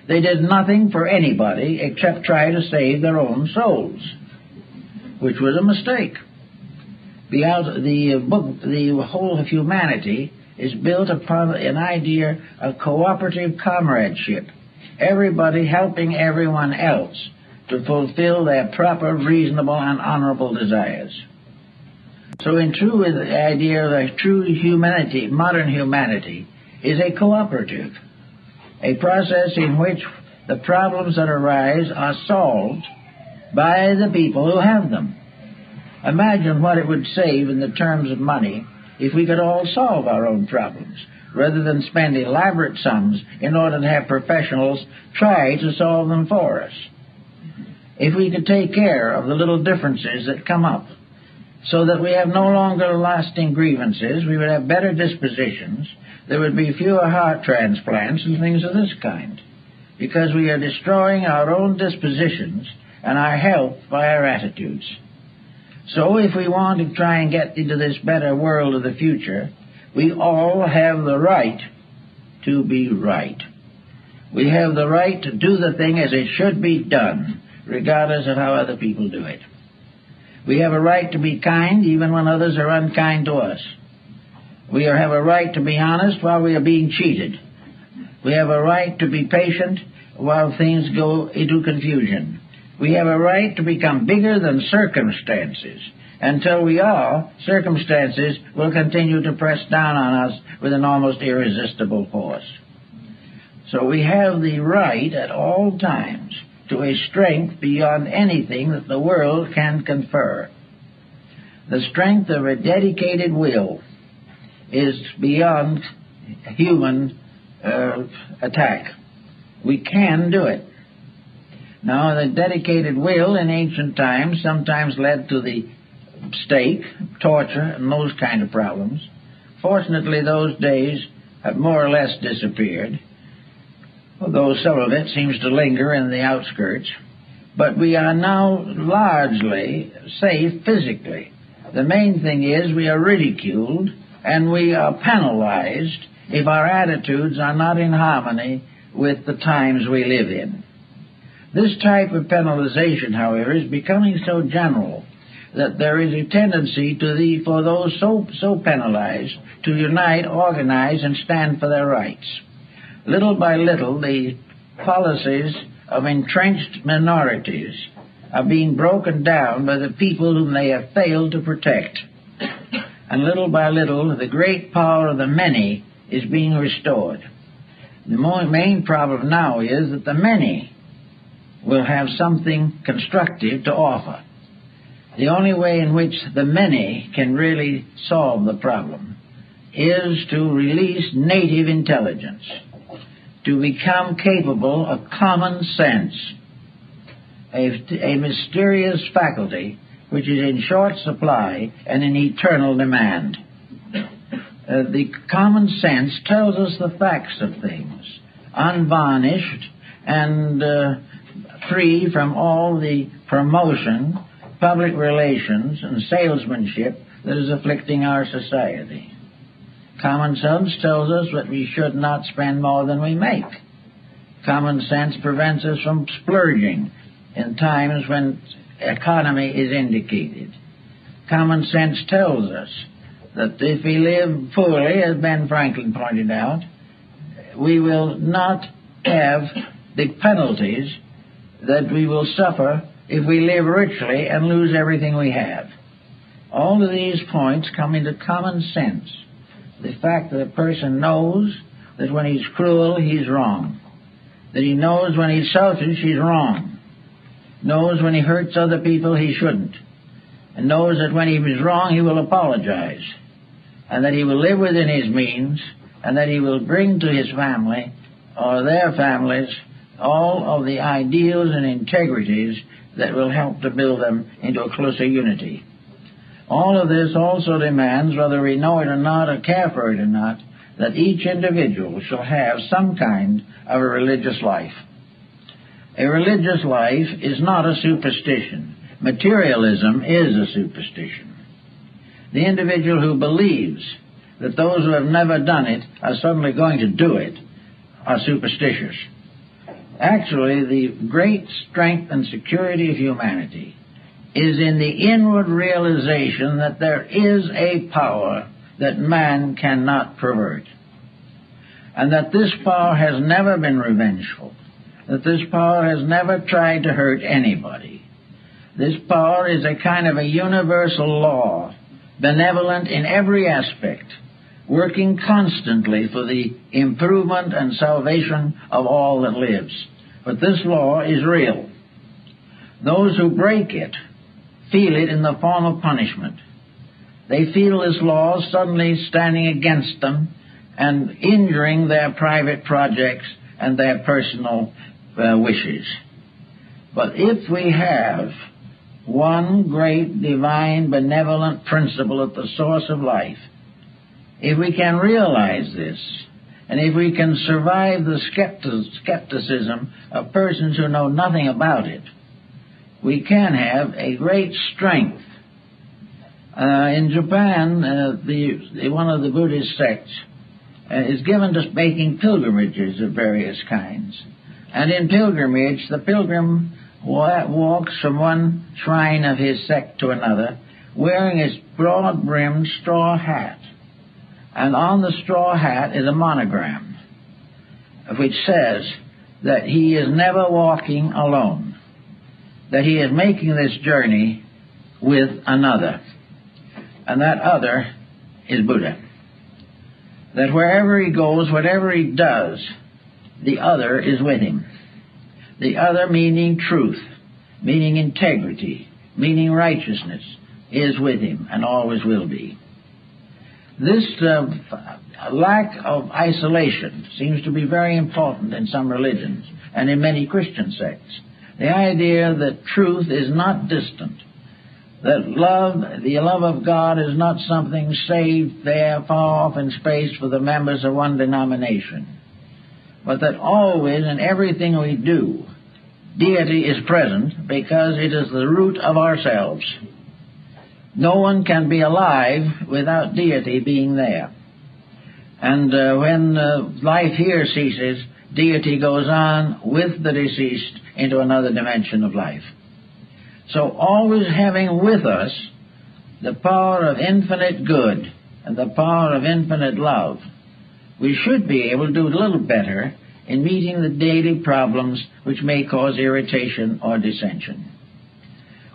They did nothing for anybody except try to save their own souls, which was a mistake. The whole of humanity is built upon an idea of cooperative comradeship, everybody helping everyone else to fulfill their proper, reasonable, and honorable desires. So in true, the idea of a true humanity, modern humanity, is a cooperative, a process in which the problems that arise are solved by the people who have them. Imagine what it would save in the terms of money if we could all solve our own problems, rather than spend elaborate sums in order to have professionals try to solve them for us. If we could take care of the little differences that come up, so that we have no longer lasting grievances, we would have better dispositions, there would be fewer heart transplants and things of this kind, because we are destroying our own dispositions and our health by our attitudes. So if we want to try and get into this better world of the future, we all have the right to be right. We have the right to do the thing as it should be done, regardless of how other people do it. We have a right to be kind even when others are unkind to us. We have a right to be honest while we are being cheated. We have a right to be patient while things go into confusion. We have a right to become bigger than circumstances. Until we are, circumstances will continue to press down on us with an almost irresistible force. So we have the right at all times to a strength beyond anything that the world can confer. The strength of a dedicated will is beyond human attack. We can do it. Now, the dedicated will in ancient times sometimes led to the stake, torture, and those kind of problems. Fortunately, those days have more or less disappeared, although some of it seems to linger in the outskirts. But we are now largely safe physically. The main thing is we are ridiculed and we are penalized if our attitudes are not in harmony with the times we live in. This type of penalization, however, is becoming so general that there is a tendency for those so penalized to unite, organize, and stand for their rights. Little by little, the policies of entrenched minorities are being broken down by the people whom they have failed to protect. And little by little, the great power of the many is being restored. The main problem now is that the many will have something constructive to offer. The only way in which the many can really solve the problem is to release native intelligence, to become capable of common sense, a mysterious faculty which is in short supply and in eternal demand. The common sense tells us the facts of things, unvarnished and free from all the promotion, public relations, and salesmanship that is afflicting our society. Common sense tells us that we should not spend more than we make. Common sense prevents us from splurging in times when economy is indicated. Common sense tells us that if we live poorly, as Ben Franklin pointed out, we will not have the penalties that we will suffer if we live richly and lose everything we have. All of these points come into common sense. The fact that a person knows that when he's cruel, he's wrong. That he knows when he's selfish, he's wrong. Knows when he hurts other people, he shouldn't. And knows that when he is wrong, he will apologize. And that he will live within his means, and that he will bring to his family, or their families, all of the ideals and integrities that will help to build them into a closer unity. All of this also demands, whether we know it or not, or care for it or not, that each individual shall have some kind of a religious life. A religious life is not a superstition. Materialism is a superstition. The individual who believes that those who have never done it are suddenly going to do it are superstitious. Actually, the great strength and security of humanity is in the inward realization that there is a power that man cannot pervert, and that this power has never been revengeful, that this power has never tried to hurt anybody. This power is a kind of a universal law, benevolent in every aspect, working constantly for the improvement and salvation of all that lives. But this law is real. Those who break it feel it in the form of punishment. They feel this law suddenly standing against them and injuring their private projects and their personal wishes. But if we have one great divine benevolent principle at the source of life, if we can realize this, and if we can survive the skepticism of persons who know nothing about it, we can have a great strength. In Japan, one of the Buddhist sects is given to making pilgrimages of various kinds. And in pilgrimage, the pilgrim walks from one shrine of his sect to another, wearing his broad-brimmed straw hat. And on the straw hat is a monogram, which says that he is never walking alone, that he is making this journey with another, and that other is Buddha. That wherever he goes, whatever he does, the other is with him. The other meaning truth, meaning integrity, meaning righteousness, is with him and always will be. This lack of isolation seems to be very important in some religions and in many Christian sects. The idea that truth is not distant, that the love of God is not something saved there far off in space for the members of one denomination, but that always in everything we do, deity is present because it is the root of ourselves. No one can be alive without deity being there. And when life here ceases, deity goes on with the deceased into another dimension of life. So always having with us the power of infinite good and the power of infinite love, we should be able to do a little better in meeting the daily problems which may cause irritation or dissension.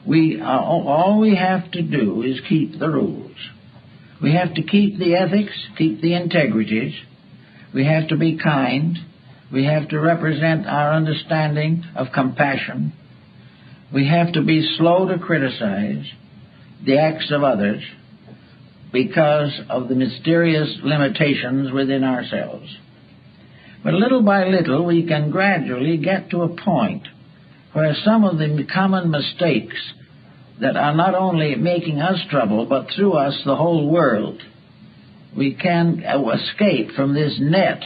All we have to do is keep the rules. We have to keep the ethics, keep the integrities. We have to be kind. We have to represent our understanding of compassion. We have to be slow to criticize the acts of others because of the mysterious limitations within ourselves. But little by little we can gradually get to a point where some of the common mistakes that are not only making us trouble, but through us the whole world, we can escape from this net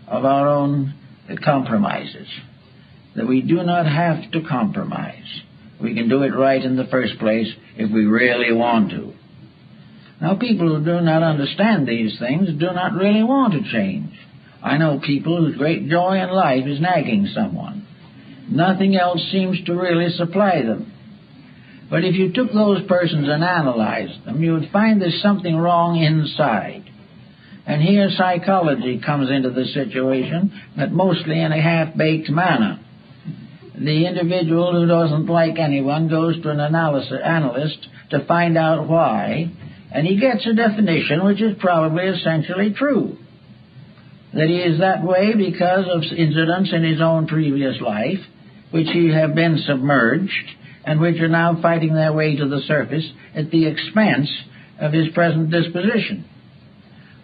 of our own compromises, that we do not have to compromise. We can do it right in the first place if we really want to. Now, people who do not understand these things do not really want to change. I know people whose great joy in life is nagging someone. Nothing else seems to really supply them. But if you took those persons and analyzed them, you would find there's something wrong inside. And here psychology comes into the situation, but mostly in a half-baked manner. The individual who doesn't like anyone goes to an analyst to find out why, and he gets a definition which is probably essentially true. That he is that way because of incidents in his own previous life, which he have been submerged, and which are now fighting their way to the surface at the expense of his present disposition.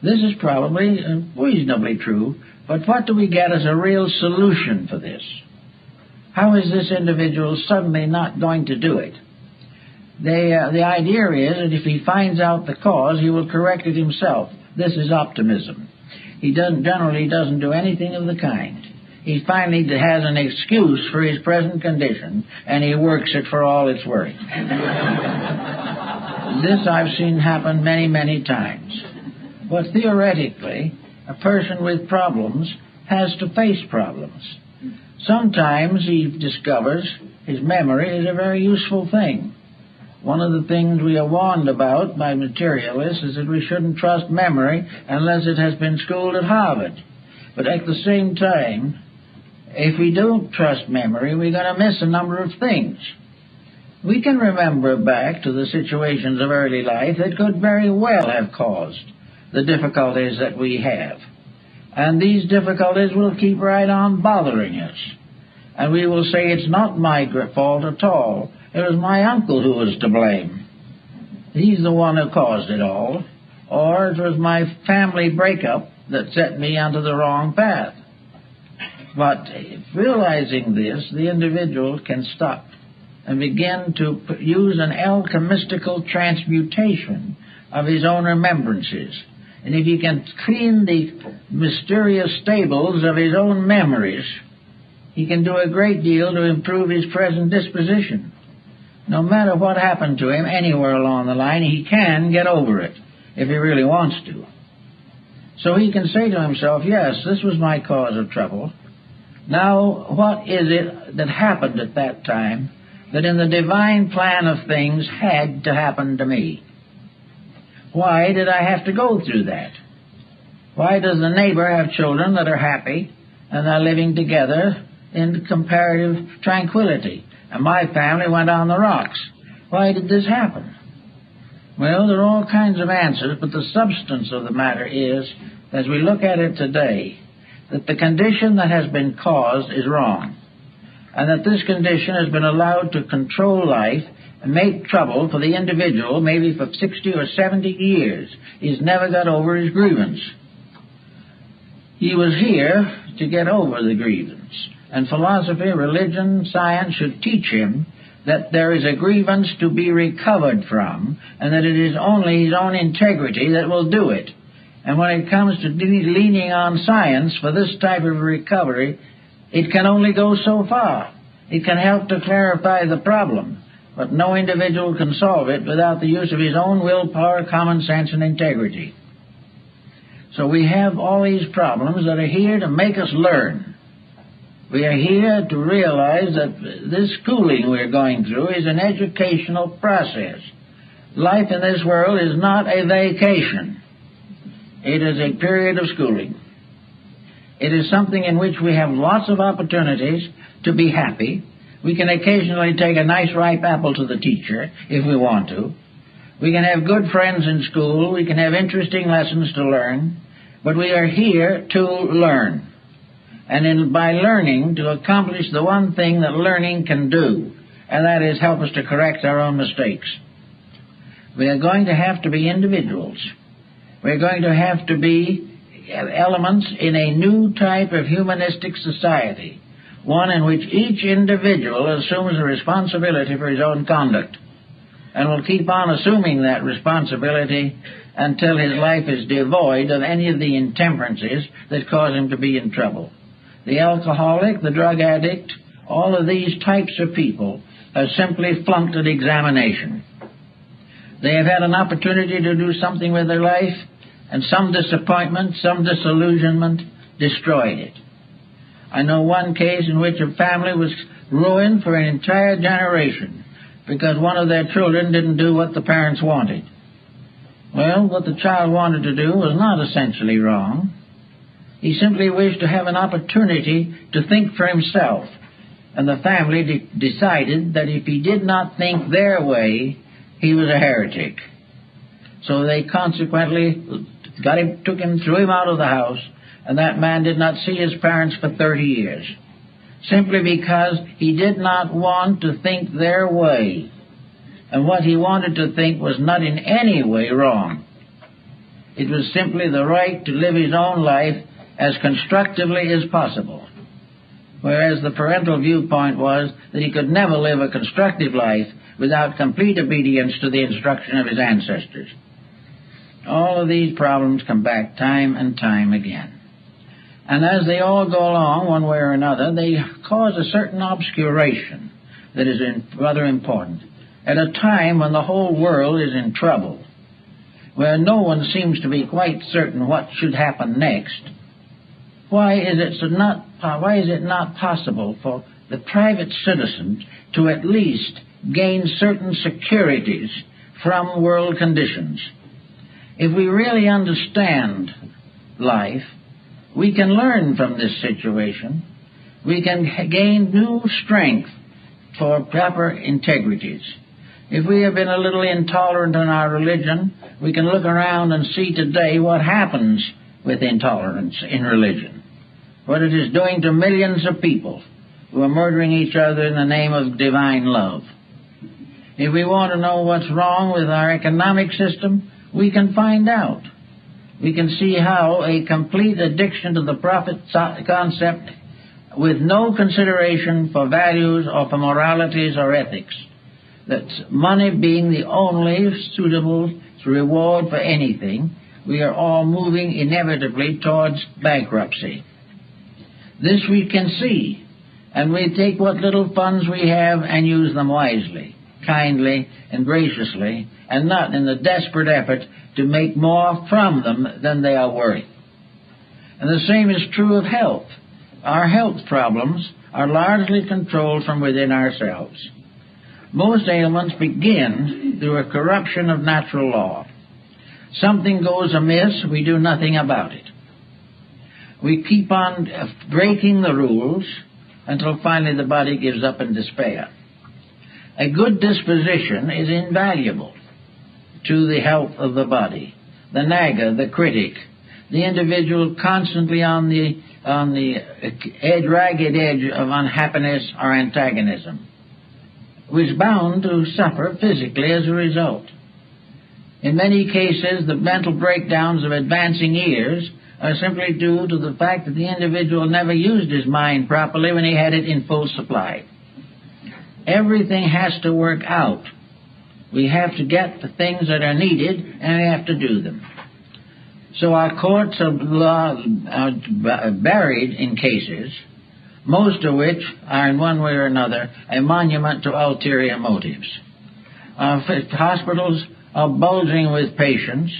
This is probably reasonably true, but what do we get as a real solution for this? How is this individual suddenly not going to do it? The idea is that if he finds out the cause, he will correct it himself. This is optimism. He generally doesn't do anything of the kind. He finally has an excuse for his present condition, and he works it for all it's worth. This I've seen happen many, many times. But theoretically, a person with problems has to face problems. Sometimes he discovers his memory is a very useful thing. One of the things we are warned about by materialists is that we shouldn't trust memory unless it has been schooled at Harvard. But at the same time, If we don't trust memory, we're going to miss a number of things. We can remember back to the situations of early life that could very well have caused the difficulties that we have. And these difficulties will keep right on bothering us. And we will say, it's not my fault at all. It was my uncle who was to blame. He's the one who caused it all. Or it was my family breakup that set me onto the wrong path. But realizing this, the individual can stop and begin to use an alchemistical transmutation of his own remembrances. And if he can clean the mysterious stables of his own memories, he can do a great deal to improve his present disposition. No matter what happened to him anywhere along the line, he can get over it if he really wants to. So he can say to himself, yes, this was my cause of trouble. Now, what is it that happened at that time that in the divine plan of things had to happen to me? Why did I have to go through that? Why does the neighbor have children that are happy and are living together in comparative tranquility, and my family went on the rocks? Why did this happen? Well, there are all kinds of answers, but the substance of the matter is, as we look at it today, that the condition that has been caused is wrong, and that this condition has been allowed to control life and make trouble for the individual maybe for 60 or 70 years. He's never got over his grievance. He was here to get over the grievance, and philosophy, religion, science should teach him that there is a grievance to be recovered from, and that it is only his own integrity that will do it. And when it comes to leaning on science for this type of recovery, it can only go so far. It can help to clarify the problem, but no individual can solve it without the use of his own willpower, common sense, and integrity. So we have all these problems that are here to make us learn. We are here to realize that this schooling we're going through is an educational process. Life in this world is not a vacation. It is a period of schooling. It is something in which we have lots of opportunities to be happy. We can occasionally take a nice ripe apple to the teacher if we want to. We can have good friends in school. We can have interesting lessons to learn. But we are here to learn. And by learning, to accomplish the one thing that learning can do, and that is help us to correct our own mistakes. We are going to have to be individuals. We're going to have to be elements in a new type of humanistic society, one in which each individual assumes a responsibility for his own conduct, and will keep on assuming that responsibility until his life is devoid of any of the intemperances that cause him to be in trouble. The alcoholic, the drug addict, all of these types of people have simply flunked an examination. They have had an opportunity to do something with their life, and some disappointment, some disillusionment destroyed it. I know one case in which a family was ruined for an entire generation because one of their children didn't do what the parents wanted. Well, what the child wanted to do was not essentially wrong. He simply wished to have an opportunity to think for himself, and the family decided that if he did not think their way, he was a heretic. So they consequently took him, threw him out of the house, and that man did not see his parents for 30 years, simply because he did not want to think their way. And what he wanted to think was not in any way wrong. It was simply the right to live his own life as constructively as possible, whereas the parental viewpoint was that he could never live a constructive life without complete obedience to the instruction of his ancestors. All of these problems come back time and time again. And as they all go along, one way or another, they cause a certain obscuration that is rather important. At a time when the whole world is in trouble, where no one seems to be quite certain what should happen next, why is it not possible for the private citizen to at least gain certain securities from world conditions? If we really understand life, we can learn from this situation We can gain new strength for proper integrities. If we have been a little intolerant in our religion, we can look around and see today what happens with intolerance in religion, what it is doing to millions of people who are murdering each other in the name of divine love. If we want to know what's wrong with our economic system, we can find out. We can see how a complete addiction to the profit concept with no consideration for values or for moralities or ethics, that money being the only suitable reward for anything, we are all moving inevitably towards bankruptcy. This we can see, and we take what little funds we have and use them wisely, kindly and graciously, and not in the desperate effort to make more from them than they are worth. And the same is true of health. Our health problems are largely controlled from within ourselves. Most ailments begin through a corruption of natural law. Something goes amiss, we do nothing about it. We keep on breaking the rules until finally the body gives up in despair. A good disposition is invaluable to the health of the body. The nagger, the critic, the individual constantly on the ragged edge of unhappiness or antagonism, was bound to suffer physically as a result. In many cases, the mental breakdowns of advancing years are simply due to the fact that the individual never used his mind properly when he had it in full supply. Everything has to work out. We have to get the things that are needed, and we have to do them. So our courts of law are buried in cases, most of which are in one way or another a monument to ulterior motives. Our hospitals are bulging with patients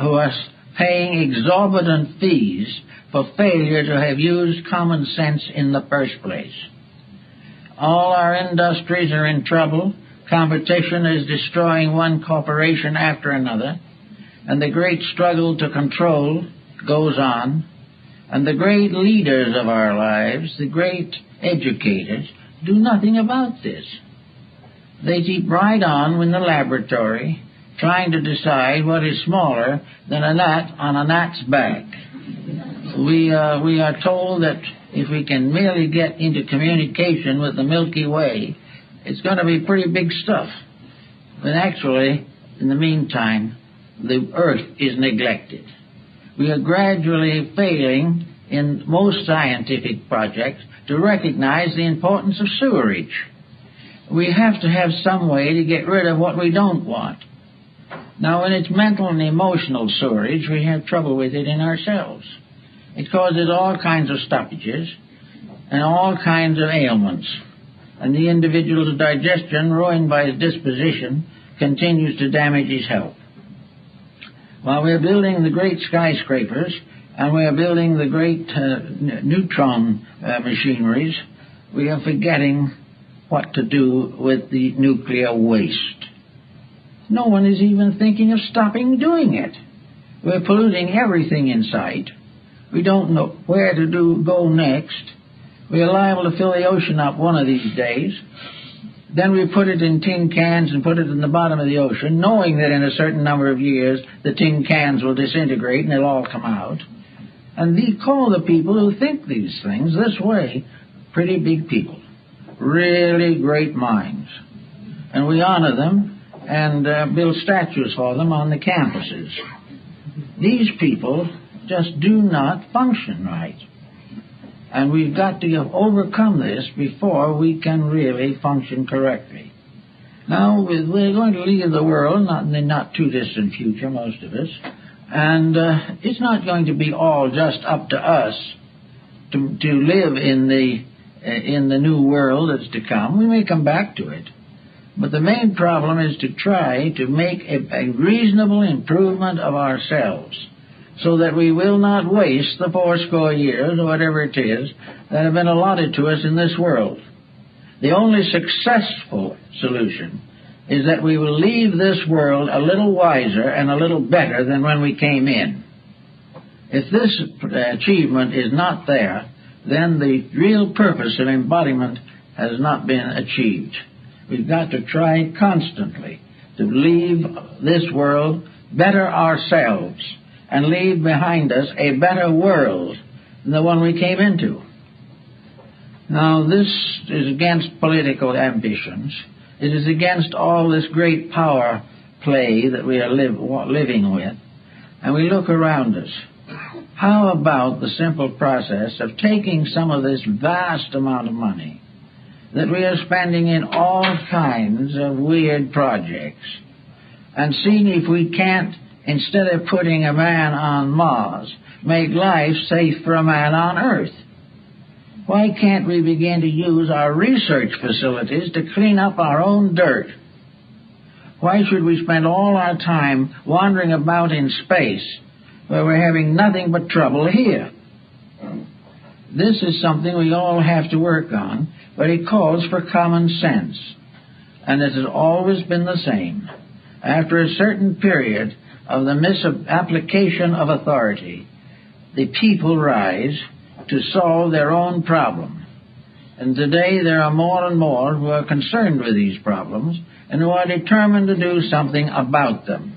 who are paying exorbitant fees for failure to have used common sense in the first place. All our industries are in trouble. Competition is destroying one corporation after another, and the great struggle to control goes on, and the great leaders of our lives, the great educators, do nothing about this. They keep right on in the laboratory, trying to decide what is smaller than a gnat on a gnat's back. We are told that if we can merely get into communication with the Milky Way, it's going to be pretty big stuff. But actually, in the meantime, the Earth is neglected. We are gradually failing in most scientific projects to recognize the importance of sewerage. We have to have some way to get rid of what we don't want. Now, when it's mental and emotional sewerage, we have trouble with it in ourselves. It causes all kinds of stoppages and all kinds of ailments. And the individual's digestion, ruined by his disposition, continues to damage his health. While we're building the great skyscrapers and we're building the great neutron machineries, we are forgetting what to do with the nuclear waste. No one is even thinking of stopping doing it. We're polluting everything in sight. We don't know where to go next. We are liable to fill the ocean up one of these days. Then we put it in tin cans and put it in the bottom of the ocean, knowing that in a certain number of years the tin cans will disintegrate and they'll all come out. And we call the people who think these things this way pretty big people, really great minds. And we honor them and build statues for them on the campuses. These people just do not function right. And we've got to overcome this before we can really function correctly. Now, we're going to leave the world, not in the not too distant future, most of us, and it's not going to be all just up to us to live in the new world that's to come. We may come back to it. But the main problem is to try to make a reasonable improvement of ourselves, so that we will not waste the 80 years, or whatever it is, that have been allotted to us in this world. The only successful solution is that we will leave this world a little wiser and a little better than when we came in. If this achievement is not there, then the real purpose of embodiment has not been achieved. We've got to try constantly to leave this world better ourselves and leave behind us a better world than the one we came into. Now, this is against political ambitions. It is against all this great power play that we are living with. And we look around us. How about the simple process of taking some of this vast amount of money that we are spending in all kinds of weird projects and seeing if we can't, instead of putting a man on Mars, make life safe for a man on Earth? Why can't we begin to use our research facilities to clean up our own dirt? Why should we spend all our time wandering about in space where we're having nothing but trouble here? This is something we all have to work on, but it calls for common sense. And it has always been the same. After a certain period of the misapplication of authority, the people rise to solve their own problem. And today there are more and more who are concerned with these problems and who are determined to do something about them.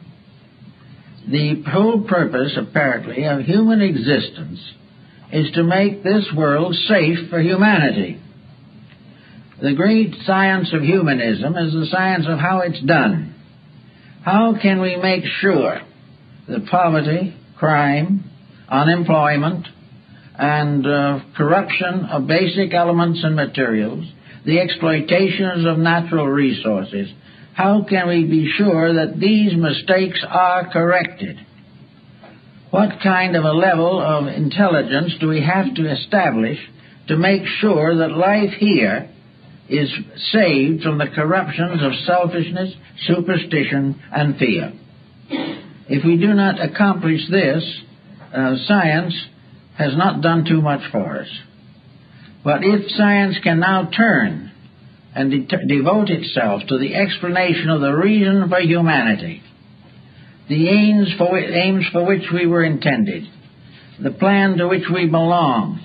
The whole purpose, apparently, of human existence is to make this world safe for humanity. The great science of humanism is the science of how it's done. How can we make sure that poverty, crime, unemployment, and corruption of basic elements and materials, the exploitations of natural resources, how can we be sure that these mistakes are corrected? What kind of a level of intelligence do we have to establish to make sure that life here is saved from the corruptions of selfishness, superstition, and fear? If we do not accomplish this, science has not done too much for us. But if science can now turn and devote itself to the explanation of the reason for humanity, the aims for which we were intended, the plan to which we belong,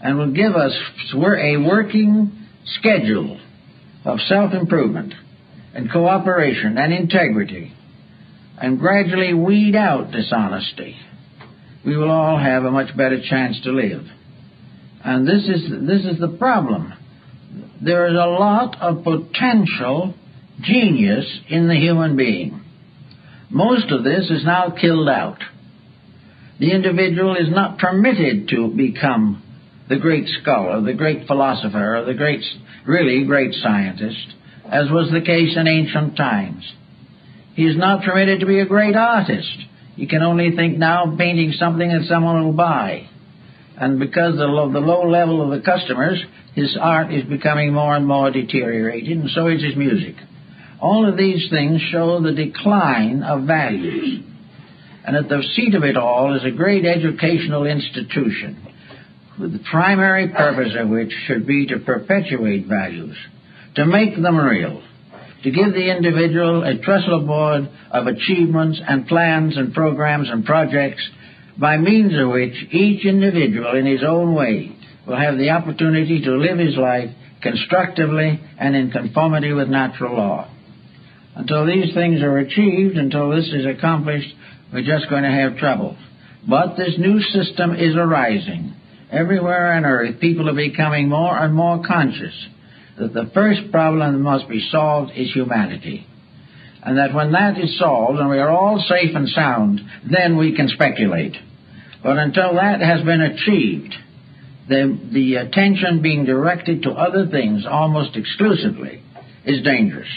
and will give us a working schedule of self-improvement and cooperation and integrity, and gradually weed out dishonesty, we will all have a much better chance to live. And this is the problem. There is a lot of potential genius in the human being. Most of this is now killed out. The individual is not permitted to become the great scholar, the great philosopher, or the really great scientist, as was the case in ancient times. He is not permitted to be a great artist. You can only think now of painting something that someone will buy. And because of the low level of the customers, his art is becoming more and more deteriorated, and so is his music. All of these things show the decline of values. And at the seat of it all is a great educational institution, with the primary purpose of which should be to perpetuate values, to make them real, to give the individual a trestle board of achievements and plans and programs and projects by means of which each individual in his own way will have the opportunity to live his life constructively and in conformity with natural law. Until these things are achieved, until this is accomplished, we're just going to have trouble. But this new system is arising. Everywhere on earth, people are becoming more and more conscious that the first problem that must be solved is humanity. And that when that is solved and we are all safe and sound, then we can speculate. But until that has been achieved, the attention being directed to other things almost exclusively is dangerous.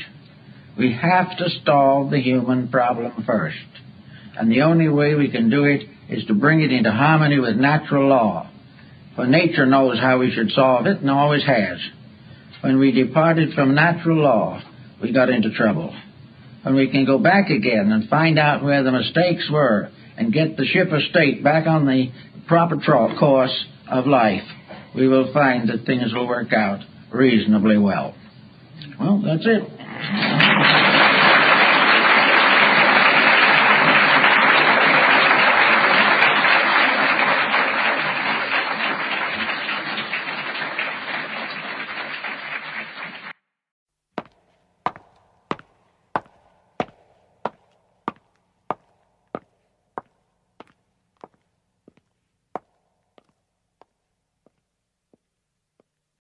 We have to solve the human problem first. And the only way we can do it is to bring it into harmony with natural law. For nature knows how we should solve it and always has. When we departed from natural law, we got into trouble. When we can go back again and find out where the mistakes were and get the ship of state back on the proper course of life, we will find that things will work out reasonably well. Well, that's it.